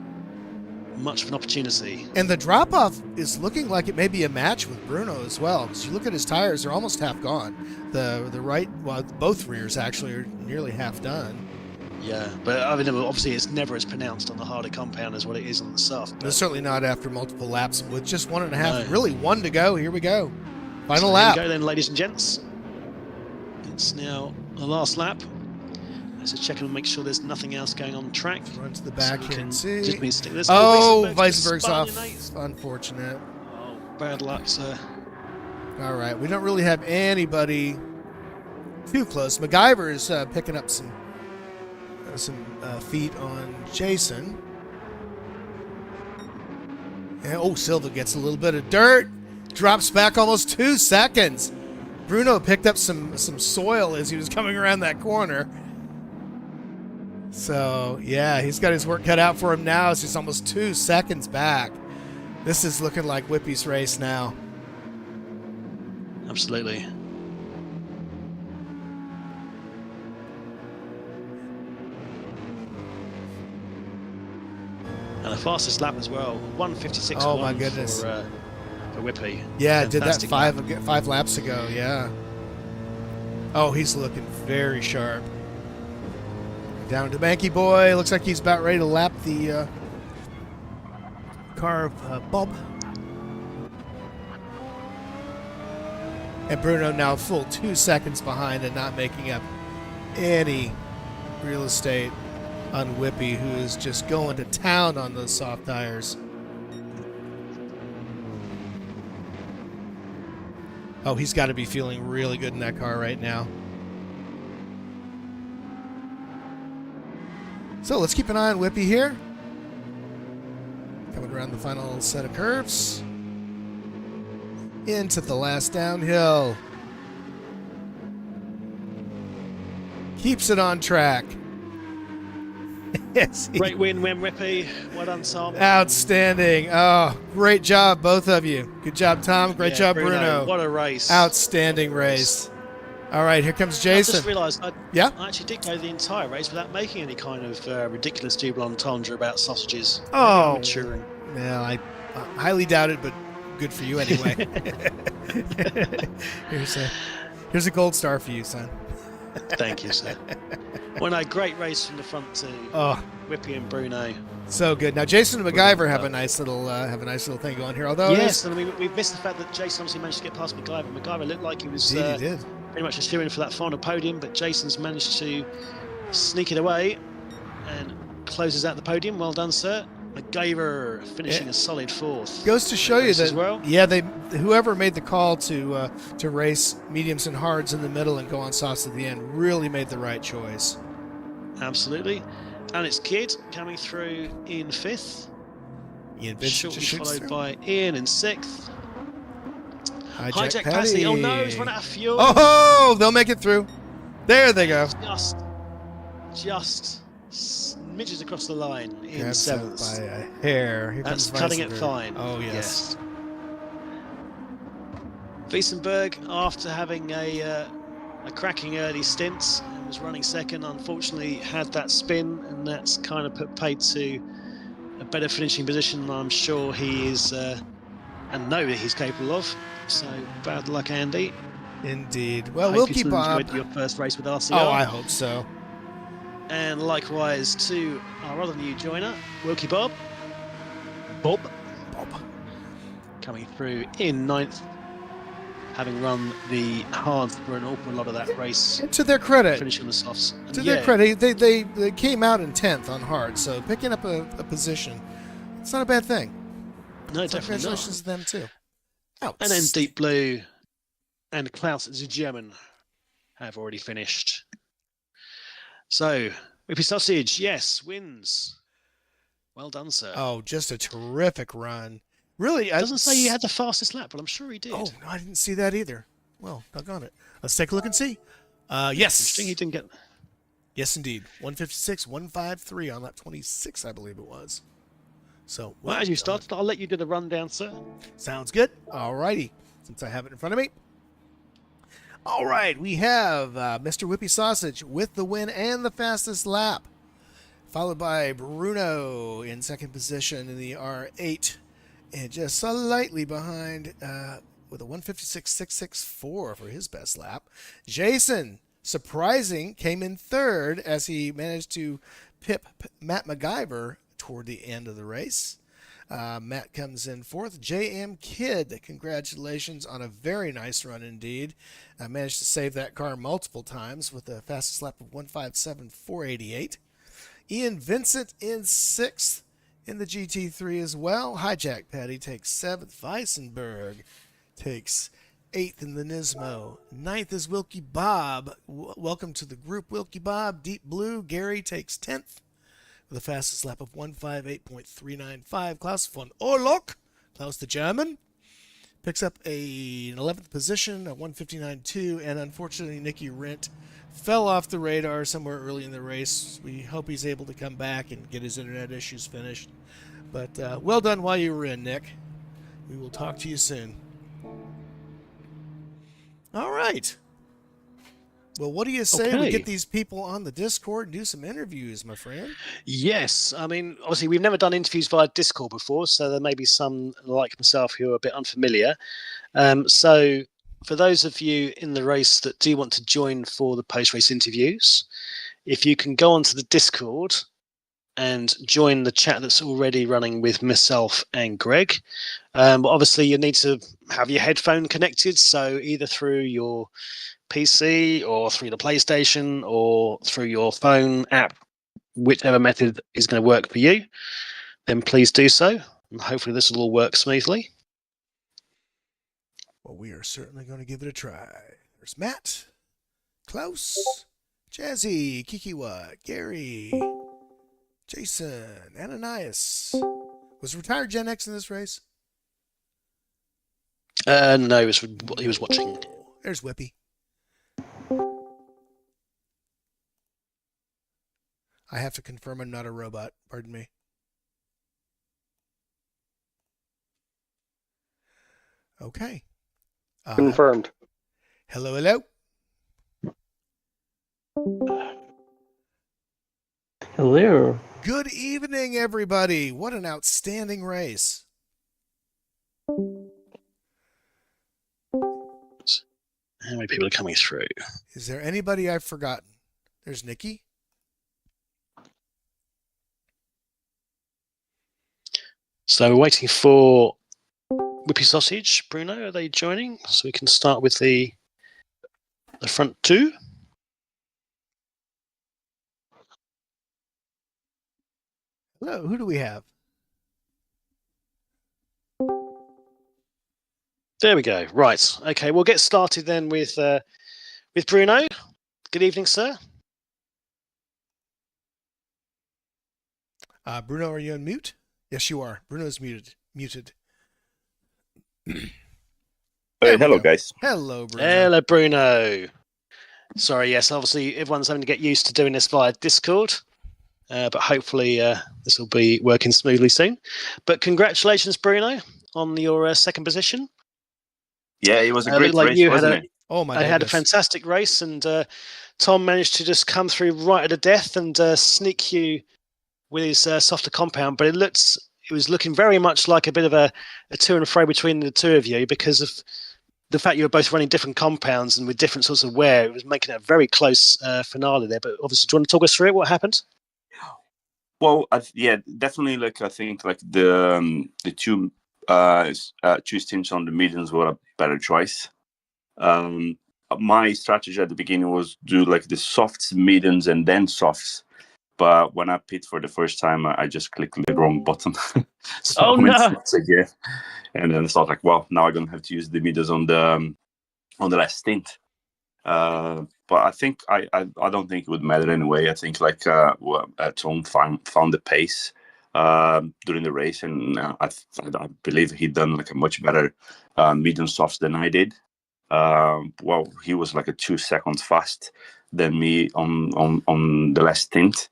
much of an opportunity? And the drop-off is looking like it may be a match with Bruno as well, because you look at his tires, they're almost half gone. The right, well, both rears actually are nearly half done. Yeah, but I mean, obviously it's never as pronounced on the harder compound as what it is on the soft. No, certainly not after multiple laps. With just 1.5, really 1 to go. Here we go. Final lap. Here we go then, ladies and gents. It's now the last lap. Let's just check and make sure there's nothing else going on the track. Run to the back here and see. Just stick this. Oh, Weisberg's off. Unfortunate. Oh, bad luck, sir. All right, we don't really have anybody too close. MacGyver is picking up some feet on Jason. And, Silva gets a little bit of dirt. Drops back almost 2 seconds. Bruno picked up some soil as he was coming around that corner. So, yeah, he's got his work cut out for him now as he's almost 2 seconds back. This is looking like Whippy's race now. Absolutely. And the fastest lap as well, 1:56.1. Oh my goodness! For Whippy. Yeah, did that five laps ago. Yeah. Oh, he's looking very sharp. Down to Banky Boy. Looks like he's about ready to lap the car of Bob. And Bruno now full 2 seconds behind and not making up any real estate on Whippy, who is just going to town on those soft tires. Oh, he's got to be feeling really good in that car right now. So let's keep an eye on Whippy here. Coming around the final set of curves. Into the last downhill. Keeps it on track. Yes. Great win, Whippy. Well done, Tom. Outstanding. Oh, great job, both of you. Good job, Tom. Great job, Bruno. What a race. Outstanding race. All right, here comes Jason. I just realised I actually did go the entire race without making any kind of ridiculous double entendre about sausages. Oh. Maturing. No, I highly doubt it, but good for you anyway. Here's a gold star for you, son. Thank you, sir. Well, no, great race from the front two. Oh, Whippy and Bruno. So good. Now Jason and MacGyver have a nice little thing going here. Although yes, and we've missed the fact that Jason obviously managed to get past MacGyver. MacGyver looked like he was pretty much just shooing for that final podium, but Jason's managed to sneak it away and closes out the podium. Well done, sir. MacGyver finishing a solid 4th. Goes to show you that, as well. yeah, whoever made the call to race mediums and hards in the middle and go on softs at the end really made the right choice. Absolutely. And it's Kid coming through in 5th. Ian Vincent shortly followed by Ian in 6th. Hijack Patty. Oh no, he's run out of fuel. Oh, they'll make it through. There they go. Just smidges across the line in Grabs 7th. by a hair. Here That's cutting it fine. Oh, yes. Wiesenberg, after having a cracking early stint, and was running 2nd, unfortunately had that spin, and that's kind of put paid to a better finishing position than I'm sure he is and know that he's capable of. So bad luck, Andy. Indeed. Well, Wilkie Bob. enjoyed your first race with RCR. Oh, I hope so. And likewise to our other new joiner, Wilkie Bob. Bob. Coming through in 9th, having run the hards for an awful lot of that race. To their credit. Finishing the softs. To their credit, they came out in 10th on hard, so picking up a position, it's not a bad thing. No, so definitely congratulations to them, too. And then Deep Blue and Klaus German have already finished. So, Whippy Sausage, yes, wins. Well done, sir. Oh, just a terrific run. Really, it doesn't say he had the fastest lap, but I'm sure he did. Oh, no, I didn't see that either. Well, doggone it. Let's take a look and see. Yes. Interesting, he didn't get... Yes, indeed. 156, 153 on lap 26, I believe it was. So, well, as you started, I'll let you do the rundown, sir. Sounds good. All righty. Since I have it in front of me. All right, we have Mr. Whippy Sausage with the win and the fastest lap, followed by Bruno in 2nd position in the R8, and just slightly behind with a 156.664 for his best lap. Jason, surprising, came in 3rd as he managed to pip Matt MacGyver toward the end of the race. Matt comes in 4th. JM Kid, congratulations on a very nice run indeed. Managed to save that car multiple times with the fastest lap of 157.488. Ian Vincent in 6th in the GT3 as well. Hijack Patty takes 7th. Weissenberg takes 8th in the Nismo. 9th is Wilkie Bob. Welcome to the group, Wilkie Bob. Deep Blue, Gary takes 10th. With the fastest lap of 158.395. Klaus von Orlok, Klaus the German, picks up an 11th position at 159.2, and unfortunately Nicky Rent fell off the radar somewhere early in the race. We hope he's able to come back and get his internet issues finished. But well done while you were in, Nick. We will talk to you soon. All right. Well, what do you say we get these people on the Discord and do some interviews, my friend? Yes. I mean, obviously, we've never done interviews via Discord before, so there may be some, like myself, who are a bit unfamiliar. So for those of you in the race that do want to join for the post-race interviews, if you can go onto the Discord and join the chat that's already running with myself and Greg. But obviously, you need to have your headphone connected, so either through your PC or through the PlayStation or through your phone app, whichever method is going to work for you, then please do so. And hopefully this will all work smoothly. Well, we are certainly going to give it a try. There's Matt, Klaus, Jazzy, Kikiwa, Gary, Jason, Ananias. Was retired Gen X in this race? No, he was watching. There's Whippy. I have to confirm I'm not a robot. Pardon me. Okay. Confirmed. Hello, hello. Hello. Good evening, everybody. What an outstanding race. How many people are coming through? Is there anybody I've forgotten? There's Nikki. So we're waiting for Whippy Sausage. Bruno, are they joining? So we can start with the front two. Hello, who do we have? There we go. Right. Okay, we'll get started then with Bruno. Good evening, sir. Bruno, are you on mute? Yes, you are. Bruno's muted. Hello, guys. Hello, Bruno. Hello, Bruno. Sorry, yes, obviously everyone's having to get used to doing this via Discord, but hopefully this will be working smoothly soon. But congratulations, Bruno, on your second position. Yeah, it was a great race, wasn't it? Oh my I goodness. had a fantastic race, and Tom managed to just come through right at the death and sneak you with his softer compound. But it was looking very much like a bit of a to and fro between the two of you because of the fact you were both running different compounds and with different sorts of wear. It was making it a very close finale there. But obviously, do you want to talk us through it? What happened? Well, yeah, definitely. Like I think, like the two stints on the mediums were a better choice. My strategy at the beginning was do like the softs, mediums, and then softs. But when I pit for the first time, I just clicked the wrong button. So Oh, I went no. softs again, and then I thought like, well, now I'm gonna have to use the mediums on the last stint. But I think I don't think it would matter anyway. I think like Tom found the pace during the race, and I believe he'd done like a much better medium softs than I did. Well, he was like a 2 seconds fast than me on the last stint,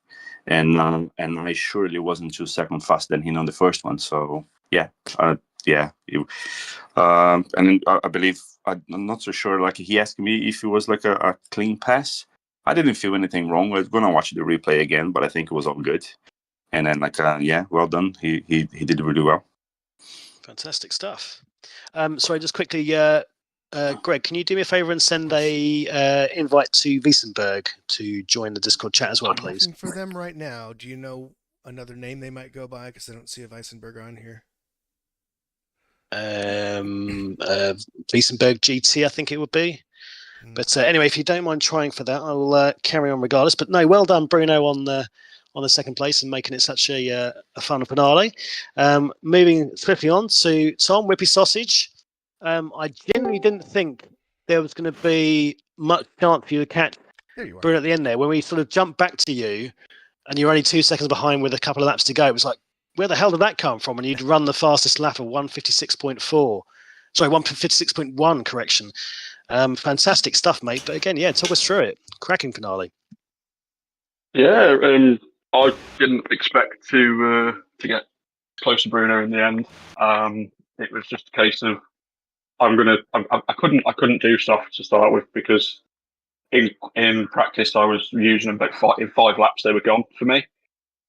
and I surely wasn't 2 seconds fast than him on the first one. So yeah, yeah. And I believe I'm not so sure. Like he asked me if it was like a clean pass. I didn't feel anything wrong. We're gonna watch the replay again, but I think it was all good. And then like yeah, well done. He did really well. Fantastic stuff. Sorry, just quickly, Greg, can you do me a favor and send a invite to Wiesenberg to join the Discord chat as well, please? I'm looking for them right now. Do you know another name they might go by? Because I don't see a Wiesenberg on here. Wiesenberg GT, I think it would be. But anyway, if you don't mind trying for that, I will carry on regardless. But no, well done, Bruno, on the second place and making it such a fun finale. Moving swiftly on to Tom, Whippy Sausage. I genuinely didn't think there was going to be much chance for you to catch Bruno at the end there. When we sort of jumped back to you and you're only 2 seconds behind with a couple of laps to go, it was like, where the hell did that come from? And you'd run the fastest lap of 156.4. Sorry, 156.1, correction. Fantastic stuff, mate. But again, yeah, talk us through it. Cracking finale. Yeah, I didn't expect to get close to Bruno in the end. It was just a case of I couldn't do stuff to start with because in practice I was using them about in 5 laps they were gone for me.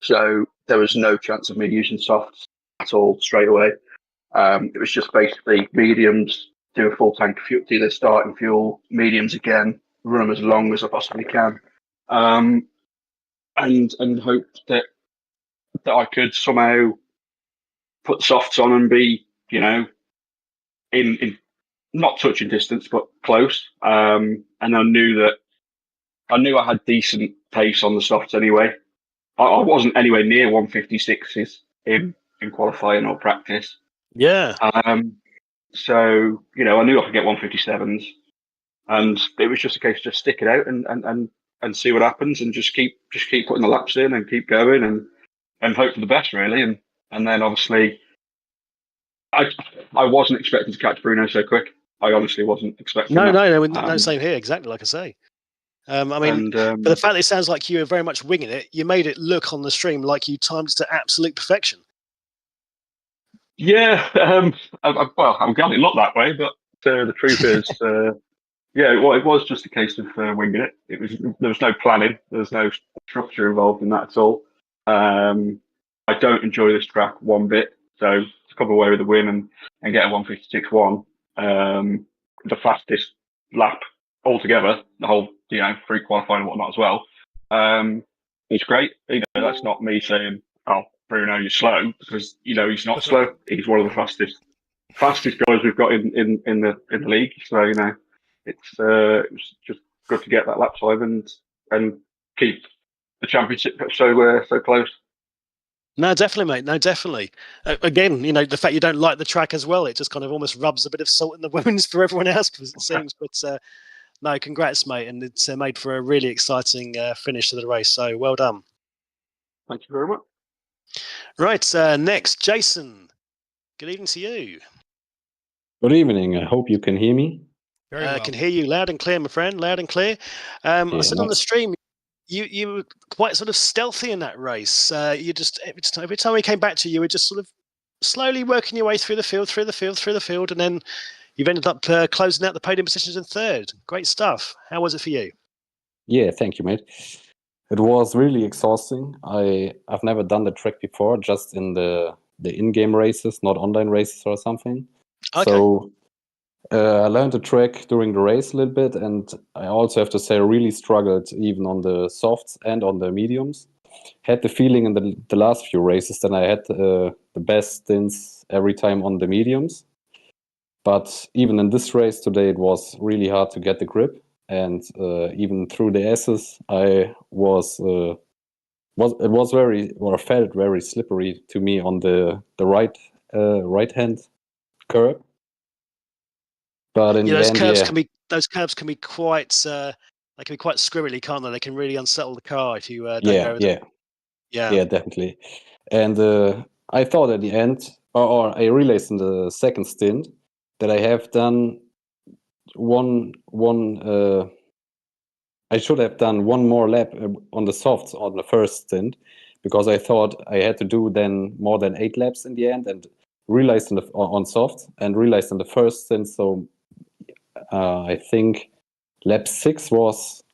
So there was no chance of me using softs at all straight away. It was just basically mediums, do a full tank of fuel, do the starting fuel, mediums again, run them as long as I possibly can, and hope that I could somehow put softs on and be, in not touching distance but close. And I knew I had decent pace on the softs anyway. I wasn't anywhere near 156s in qualifying or practice. Yeah. So, I knew I could get 157s, and it was just a case of just stick it out and see what happens, and just keep putting the laps in and keep going and hope for the best, really. And then obviously, I wasn't expecting to catch Bruno so quick. I honestly wasn't expecting that. No, same here, exactly like I say. But the fact that it sounds like you were very much winging it, you made it look on the stream like you timed it to absolute perfection. Yeah, well, I'm glad it looked that way, but the truth is, well, it was just a case of winging it. There was no planning, there was no structure involved in that at all. I don't enjoy this track one bit, so to come away with a win and get a 156.1, the fastest lap altogether, the whole free qualifying and whatnot as well. It's great. That's not me saying, "Oh, Bruno, you're slow," because he's not slow. He's one of the fastest guys we've got in the league. So it was just good to get that lap time and keep the championship so close. No, definitely, mate. No, definitely. Again, the fact you don't like the track as well, it just kind of almost rubs a bit of salt in the wounds for everyone else, because it seems. But no, congrats, mate, and it's made for a really exciting finish to the race. So well done. Thank you very much. Right, next, Jason. Good evening to you. Good evening. I hope you can hear me. Very well. I can hear you loud and clear, my friend. Loud and clear. I said on the stream, you were quite sort of stealthy in that race. You just every time we came back to you, you were just sort of slowly working your way through the field, and then you've ended up closing out the podium positions in third. Great stuff. How was it for you? Yeah, thank you, mate. It was really exhausting. I've never done the track before, just in the in-game races, not online races or something. Okay. So I learned the track during the race a little bit, and I also have to say I really struggled even on the softs and on the mediums. Had the feeling in the last few races that I had the best stints every time on the mediums. But even in this race today, it was really hard to get the grip. And even through the S's, I felt very slippery to me on the right hand curb. But in the those end, those curves can be quite they can be quite squirrely, can't they? They can really unsettle the car if you don't go with them. Yeah, definitely. And I thought at the end, or I realized in the second stint, that I have done I should have done one more lap on the softs on the first stint, because I thought I had to do then more than 8 laps in the end, and realized on softs, and realized in the first stint. So I think lap 6 was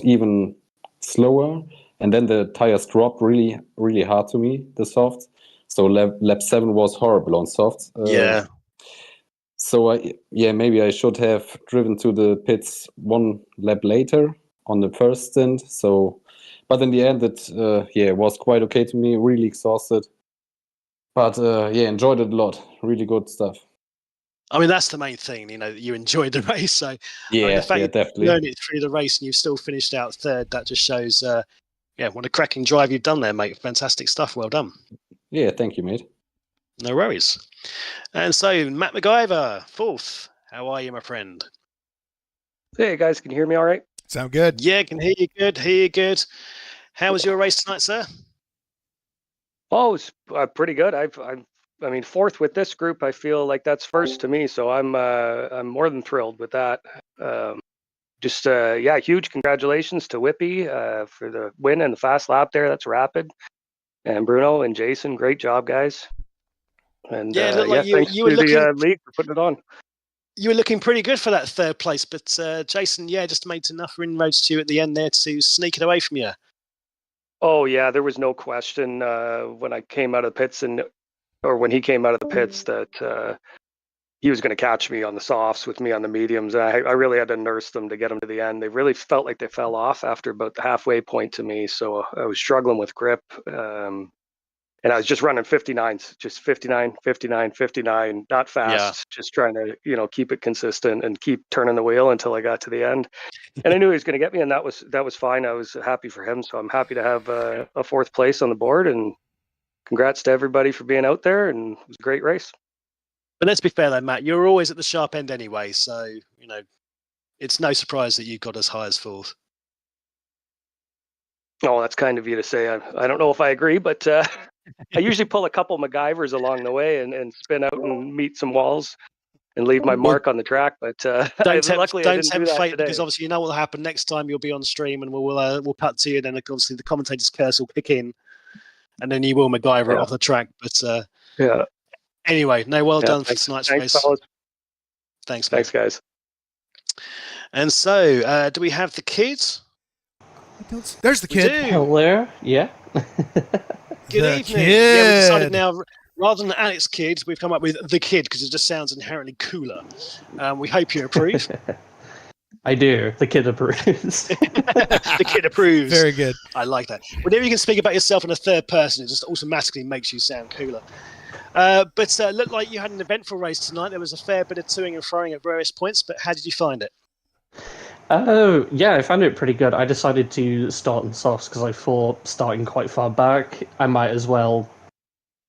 even slower, and then the tires dropped really, really hard to me, the softs. So lap 7 was horrible on softs. Yeah. So maybe I should have driven to the pits one lap later on the first stint. So, but in the end, it was quite okay to me. Really exhausted, but enjoyed it a lot. Really good stuff. I mean, that's the main thing. You enjoyed the race. So the fact definitely. you learned it through the race and you've still finished out third. That just shows, what a cracking drive you've done there, mate. Fantastic stuff. Well done. Yeah, thank you, mate. No worries. And so, Matt MacGyver, fourth. How are you, my friend? Hey, guys, can you hear me all right? Sound good? Yeah, can hear you good. Hear you good. How was your race tonight, sir? Oh, it's pretty good. I mean, fourth with this group, I feel like that's first to me. So I'm more than thrilled with that. Huge congratulations to Whippy for the win and the fast lap there. That's rapid. And Bruno and Jason, great job, guys. And thanks to the league for putting it on. You were looking pretty good for that third place, but Jason, just made enough inroads to you at the end there to sneak it away from you. Oh yeah, there was no question when I came out of the pits when he came out of the pits that he was going to catch me on the softs with me on the mediums. And I really had to nurse them to get them to the end. They really felt like they fell off after about the halfway point to me. So I was struggling with grip. And I was just running 59s, just 59, 59, 59, not fast, just trying to, keep it consistent and keep turning the wheel until I got to the end. And I knew he was going to get me, and that was fine. I was happy for him. So I'm happy to have a fourth place on the board, and congrats to everybody for being out there. And it was a great race. But let's be fair though, Matt, you're always at the sharp end anyway. So, it's no surprise that you got as high as fourth. Oh, that's kind of you to say. I don't know if I agree, but I usually pull a couple MacGyvers along the way and spin out and meet some walls and leave my mark on the track. But don't tempt fate, today. because obviously what will happen next time. You'll be on stream and we'll cut to you, and then obviously the commentator's curse will kick in, and then you will MacGyver it off the track. But anyway, well done for tonight's race. Fellas. Thanks, guys. And so, do we have the kids? There's the kid. Hello. Yeah. Good evening. Kid. Yeah, we decided now, rather than Alex Kid, we've come up with the kid because it just sounds inherently cooler. We hope you approve. I do. The kid approves. The kid approves. Very good. I like that. Whenever you can speak about yourself in a third person, it just automatically makes you sound cooler. But looked like you had an eventful race tonight. There was a fair bit of toing and froing at various points, but how did you find it? Oh, yeah, I found it pretty good. I decided to start in softs because I thought starting quite far back, I might as well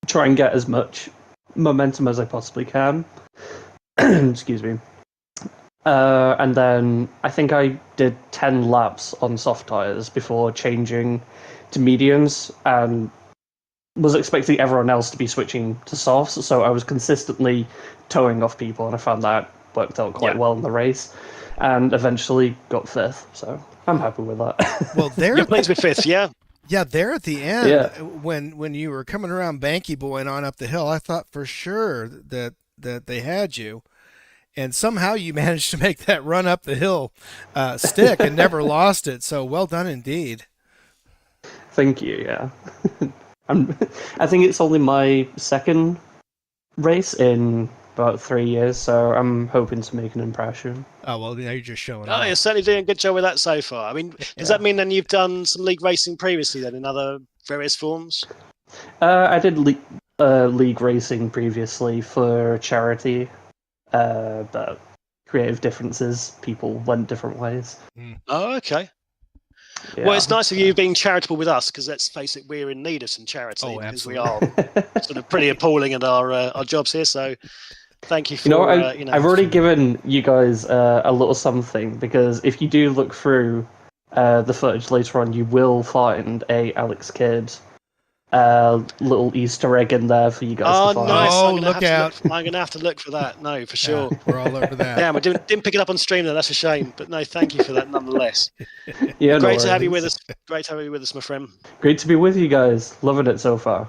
try and get as much momentum as I possibly can. Excuse me. And then I think I did 10 laps on soft tires before changing to mediums, and was expecting everyone else to be switching to softs, so I was consistently towing off people, and I found that worked out quite well in the race, and eventually got 5th, so I'm happy with that. Well, there You're pleased with 5th, yeah? Yeah, there at the end, Yeah. when you were coming around Banky Boy and on up the hill, I thought for sure that they had you, and somehow you managed to make that run up the hill stick and never lost it. So well done indeed. Thank you. Yeah, I think it's only my second race in about 3 years, so I'm hoping to make an impression. Oh well, now you're just showing Oh, off. you're certainly doing a good job with that so far. I mean, does that mean then you've done some league racing previously then in other various forms? I did league racing previously for charity, but creative differences, people went different ways. Oh, okay. Yeah. Well, it's nice of you being charitable with us, because let's face it, we're in need of some charity. Oh, because we absolutely. are sort of pretty appalling at our jobs here. So, thank you for. I've already given you guys a little something, because if you do look through the footage later on, you will find a Alex Kidd little Easter egg in there for you guys Oh, to find. Oh, nice! I'm gonna look have to out. I'm going to have to look for that. No, for sure. Yeah, we're all over that. Damn, I didn't pick it up on stream. Then that's a shame. But no, thank you for that nonetheless. Yeah, Great no to have you worries. with us. Great to have you with us, my friend. Great to be with you guys. Loving it so far.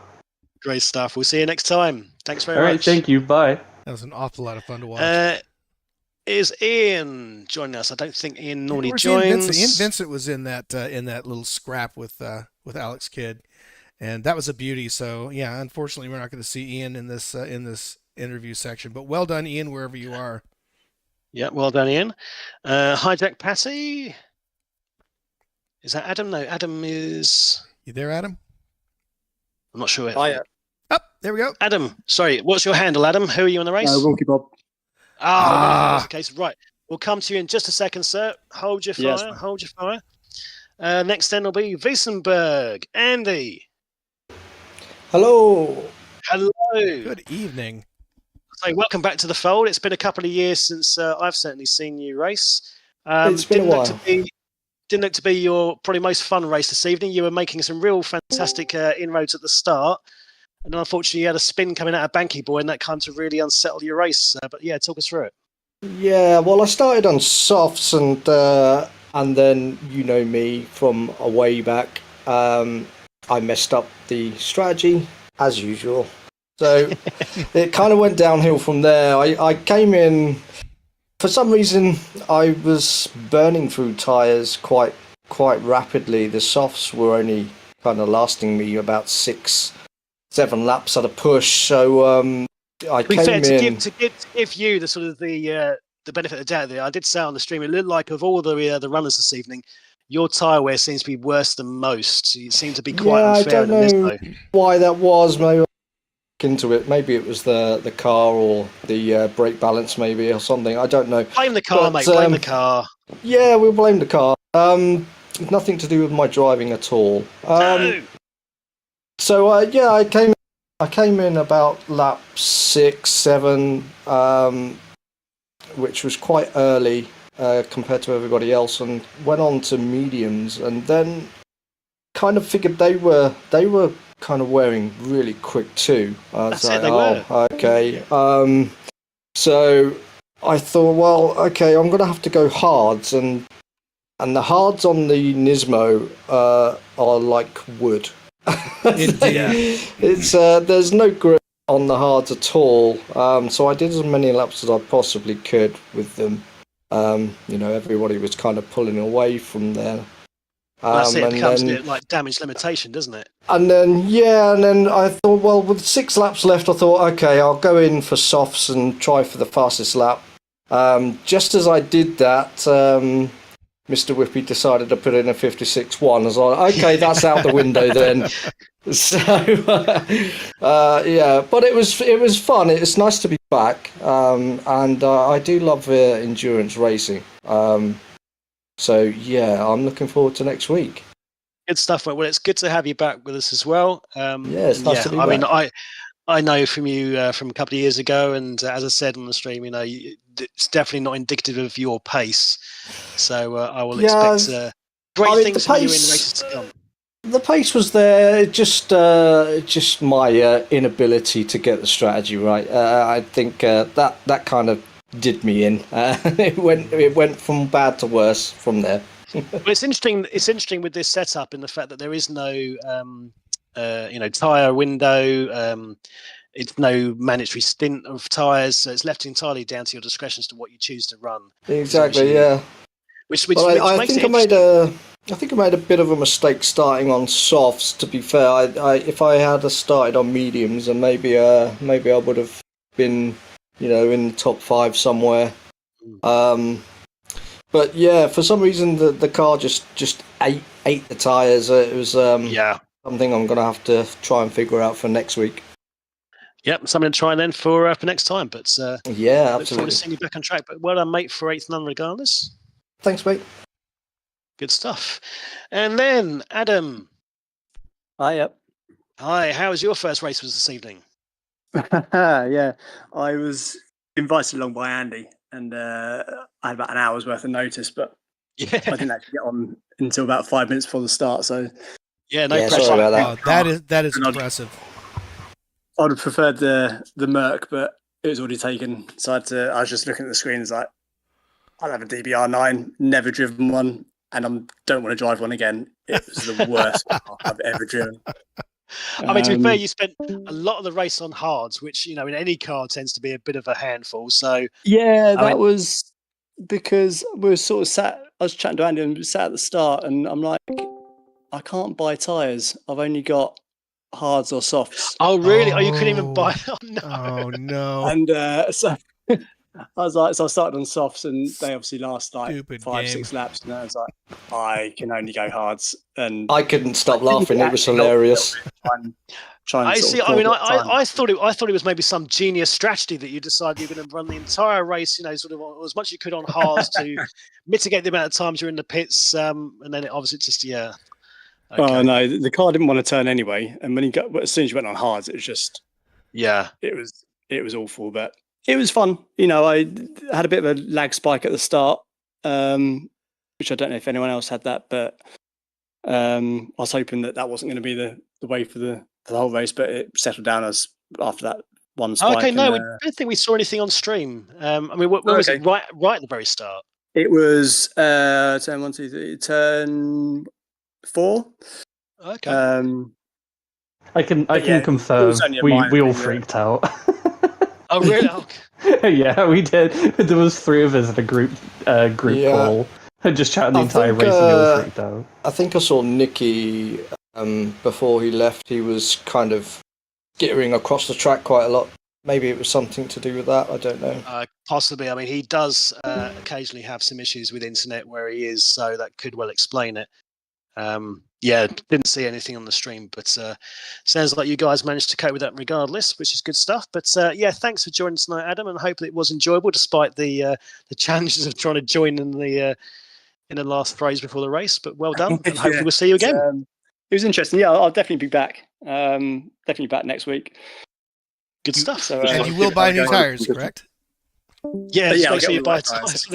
Great stuff. We'll see you next time. Thanks very All right, much. thank you. Bye. That was an awful lot of fun to watch. Is Ian joining us? I don't think Ian normally Where's joins. Ian Vincent was in that little scrap with Alex Kidd, and that was a beauty. So yeah, unfortunately, we're not going to see Ian in this interview section. But well done, Ian, wherever you are. Yeah, well done, Ian. Hijack Patty. Is that Adam? No, Adam is. You there, Adam? I'm not sure. Hiya. Oh, there we go. Adam, sorry. What's your handle, Adam? Who are you in the race? Wonky Bob. That's the case. Right. We'll come to you in just a second, sir. Hold your fire. Yes. Hold your fire. Next then will be Wiesenberg. Andy. Hello. Hello. Good evening. So welcome back to the fold. It's been a couple of years since I've certainly seen you race. It's been a while. Didn't look to be your probably most fun race this evening. You were making some real fantastic inroads at the start, and then unfortunately you had a spin coming out of Banky Boy, and that kind of really unsettled your race. But yeah, talk us through it. Yeah, well, I started on softs, and then you know me from a way back. I messed up the strategy as usual, so it kind of went downhill from there. I came in. For some reason, I was burning through tyres quite rapidly. The softs were only kind of lasting me about 6-7 laps at a push. So I To be came fair, in. to give you the sort of the benefit of the doubt there, I did say on the stream, it looked like of all the runners this evening, your tyre wear seems to be worse than most. You seem to be quite unfair I don't in know this, though. why that was. Maybe I'll look into it. Maybe it was the car or the brake balance, maybe, or something. I don't know. Blame the car, But, mate. Blame the car. Yeah, we'll blame the car. Nothing to do with my driving at all. No. So yeah, I came in about lap 6, 7, which was quite early compared to everybody else, and went on to mediums, and then kind of figured they were kind of wearing really quick too. I was That's it, like, they were. okay. So I thought, well, okay, I'm gonna have to go hards, and the hards on the Nismo are like wood. Indeed. It's there's no grip on the hards at all. So I did as many laps as I possibly could with them. You know, everybody was kind of pulling away from there. That's it. It and becomes then- a bit like damage limitation, doesn't it? And then I thought, well, with 6 laps left, I thought, okay, I'll go in for softs and try for the fastest lap. Just as I did that, Mr. Whippy decided to put in a 56.1. I was like, okay, that's out the window then. So, yeah, but it was fun. It's nice to be back, and I do love endurance racing. So, yeah, I'm looking forward to next week. Good stuff, mate. Well, it's good to have you back with us as well. Yeah, it's nice to be I mean, back. I know from you from a couple of years ago, and as I said on the stream, it's definitely not indicative of your pace. So I will expect great things from you in races to come. The pace was there. Just my inability to get the strategy right. I think that kind of did me in. It went from bad to worse from there. Well, it's interesting. It's interesting with this setup in the fact that there is no tyre window. It's no mandatory stint of tyres, so it's left entirely down to your discretion as to what you choose to run. Exactly, yeah. Which I makes think I made a bit of a mistake starting on softs. To be fair, if I had started on mediums, and maybe I would have been, in the top 5 somewhere. But yeah, for some reason the car just ate the tyres. It was something I'm gonna have to try and figure out for next week. Yep, something to try then for next time. But yeah, absolutely. Look forward to seeing you back on track. But well done, mate, for 8th none regardless. Thanks, mate. Good stuff. And then Adam. Hi, yep. Hi, how was your first race this evening? Yeah, I was invited along by Andy, and I had about an hour's worth of notice, but I didn't actually get on until about 5 minutes before the start. So no pressure. Sorry about that. That is impressive. I'd have preferred the Merc, but it was already taken. So I was just looking at the screen. It's like, I'll have a DBR9, never driven one, and I don't want to drive one again. It was the worst car I've ever driven. I mean, to be fair, you spent a lot of the race on hards, which, in any car tends to be a bit of a handful. So yeah, that was because we were sort of sat. I was chatting to Andy and we sat at the start, and I'm like, I can't buy tyres. I've only got hards or softs. Oh, really? Oh, you couldn't even buy? Oh, no. Oh, no. And so I was like, so I started on softs, and they obviously last like Stupid 5-6 laps, and I was like, I can only go hards, and I couldn't stop laughing. It was hilarious. I see. I mean, I thought it was maybe some genius strategy that you decided you're going to run the entire race, sort of as much as you could on hards to mitigate the amount of times you're in the pits, and then it obviously just Okay. Oh no, the car didn't want to turn anyway, and as soon as you went on hards, it was just it was awful, but it was fun. I had a bit of a lag spike at the start, which I don't know if anyone else had that, but I was hoping that wasn't going to be the way for the whole race, but it settled down after that one spike. Okay, no, I don't think we saw anything on stream. I mean, what was it? Right at the very start. It was turn 1, 2, 3, turn 4. Okay. I can confirm we all freaked out. Oh really? Yeah, we did. There was 3 of us in a group call and just chatting the entire race, and we all freaked out. I think I saw Nicky before he left. He was kind of skittering across the track quite a lot. Maybe it was something to do with that. I don't know. Possibly. I mean, he does occasionally have some issues with internet where he is, so that could well explain it. Didn't see anything on the stream, but sounds like you guys managed to cope with that regardless, which is good stuff. But thanks for joining tonight, Adam, and hopefully it was enjoyable despite the challenges of trying to join in the last phrase before the race. But well done, and hopefully we'll see you again. It was interesting. Yeah, I'll definitely be back. Definitely back next week. Good stuff. So, and you will buy new tires, correct? Yeah, make sure you buy tires.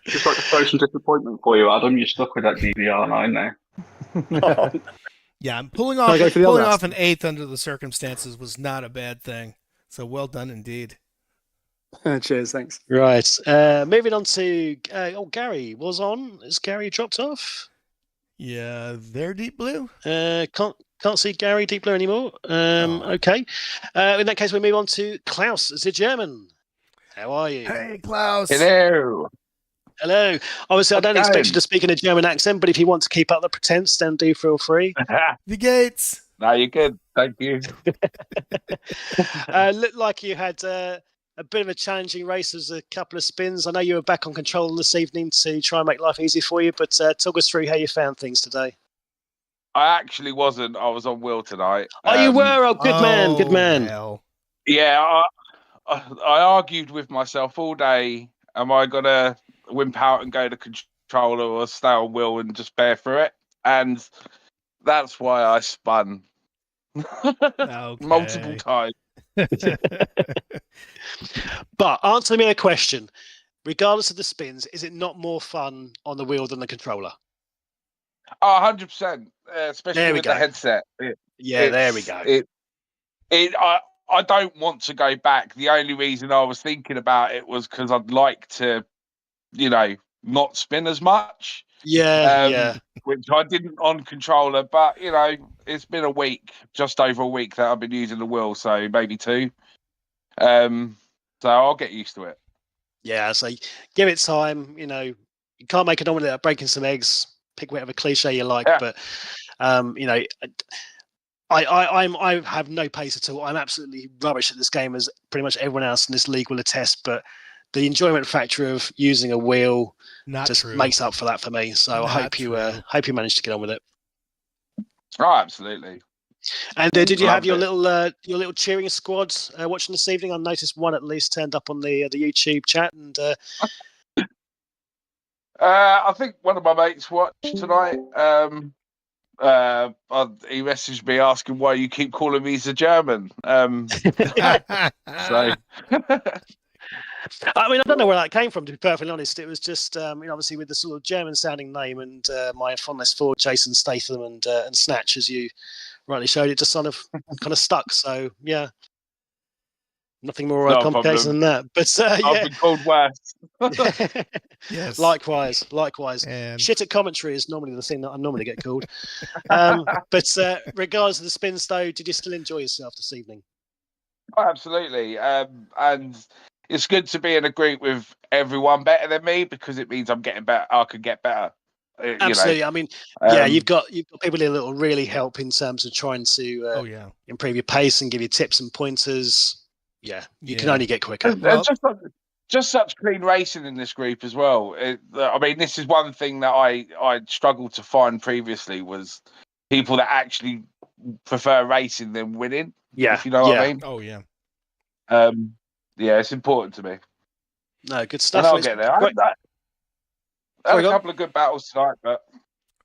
Just like to throw some disappointment for you, Adam. You're stuck with that DBR9 now. Yeah, pulling off an 8th under the circumstances was not a bad thing. So well done indeed. Cheers, thanks. Right, moving on to Gary was on. Is Gary dropped off? Yeah, they're Deep Blue. Can't see Gary Deep Blue anymore. Okay. In that case, we move on to Klaus, the German. How are you? Hey, Klaus. Hello. Obviously, I don't expect you to speak in a German accent, but if you want to keep up the pretense, then do feel free. The gates. No, you're good. Thank you. Looked like you had a bit of a challenging race as a couple of spins. I know you were back on control this evening to try and make life easy for you, but talk us through how you found things today. I actually wasn't. I was on Will tonight. Oh, you were? Oh, good man. Good man. Hell. Yeah, I argued with myself all day. Am I going to wimp out and go to controller or stay on Will and just bear through it? And that's why I spun. multiple times. But answer me a question. Regardless of the spins, is it not more fun on the wheel than the controller? Oh, 100%, especially with the headset. There we go. I don't want to go back. The only reason I was thinking about it was because I'd like to, not spin as much. Yeah. Which I didn't on controller, but it's been a week, just over a week that I've been using the wheel, so maybe 2. So I'll get used to it. Yeah, so give it time. You can't make an omelette without breaking some eggs. Pick whatever cliche you like, but I have no pace at all. I'm absolutely rubbish at this game, as pretty much everyone else in this league will attest. But the enjoyment factor of using a wheel makes up for that for me. So I hope you managed to get on with it. Oh, absolutely. And did you have your little cheering squad watching this evening? I noticed one at least turned up on the YouTube chat, and I think one of my mates watched tonight. He messaged me asking why you keep calling me the German. So. I mean, I don't know where that came from, to be perfectly honest. It was just, obviously with the sort of German-sounding name and my fondness for Jason Statham and Snatch, as you rightly showed, it just kind of stuck. So yeah, nothing more complicated than that. But I've been called worse. Yes. Likewise. And... Shit at commentary is normally the thing that I normally get called. But regardless of the spins, though, did you still enjoy yourself this evening? Oh, absolutely. And it's good to be in a group with everyone better than me, because it means I'm getting better. I could get better. Absolutely. I mean, you've got people here that will really help in terms of trying to improve your pace and give you tips and pointers. Yeah, you can only get quicker. Just such clean racing in this group as well. I mean, this is one thing that I struggled to find previously, was people that actually prefer racing than winning. Yeah, if you know what I mean. Oh yeah. It's important to me. No, good stuff. And I'll get there. I had a couple of good battles tonight, but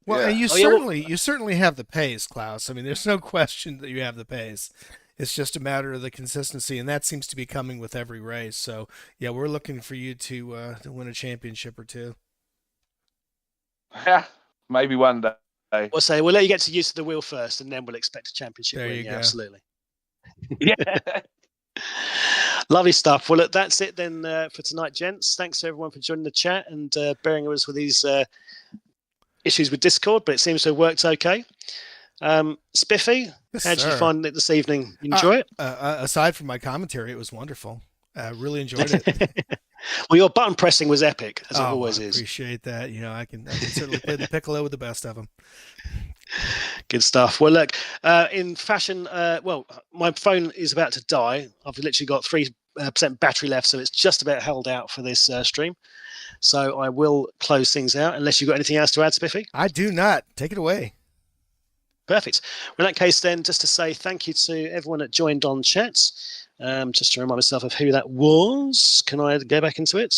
and you certainly have the pace, Klaus. I mean, there's no question that you have the pace. It's just a matter of the consistency, and that seems to be coming with every race. So yeah, we're looking for you to win a championship or 2. Yeah, maybe one day. We'll let you get used to the wheel first, and then we'll expect a championship there win. You go. Absolutely. Yeah. Lovely stuff. Well, look, that's it then for tonight, gents. Thanks to everyone for joining the chat and bearing with us with these issues with Discord, but it seems to have worked okay. Spiffy, how did you find it this evening? Enjoy it? Aside from my commentary, it was wonderful. Really enjoyed it. Well, your button pressing was epic, as it always is. Appreciate that. I can certainly play the piccolo with the best of them. Good stuff. Well, look, in fashion, my phone is about to die. I've literally got 3% battery left, so it's just about held out for this stream. So I will close things out, unless you've got anything else to add, Spiffy? I do not. Take it away. Perfect. Well, in that case, then, just to say thank you to everyone that joined on chat. Just to remind myself of who that was. Can I go back into it?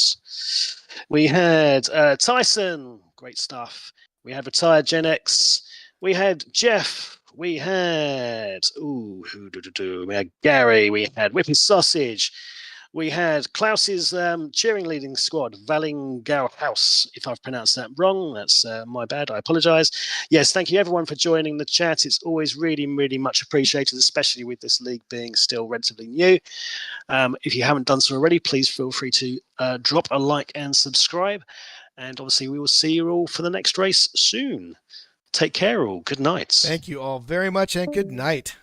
We had Tyson. Great stuff. We had Retired Gen X. We had Jeff. We had we had Gary. We had Whipping Sausage. We had Klaus's cheering leading squad, Valingar House. If I've pronounced that wrong, that's my bad. I apologise. Yes, thank you everyone for joining the chat. It's always really, really much appreciated, especially with this league being still relatively new. If you haven't done so already, please feel free to drop a like and subscribe. And obviously, we will see you all for the next race soon. Take care all. Good night. Thank you all very much and good night.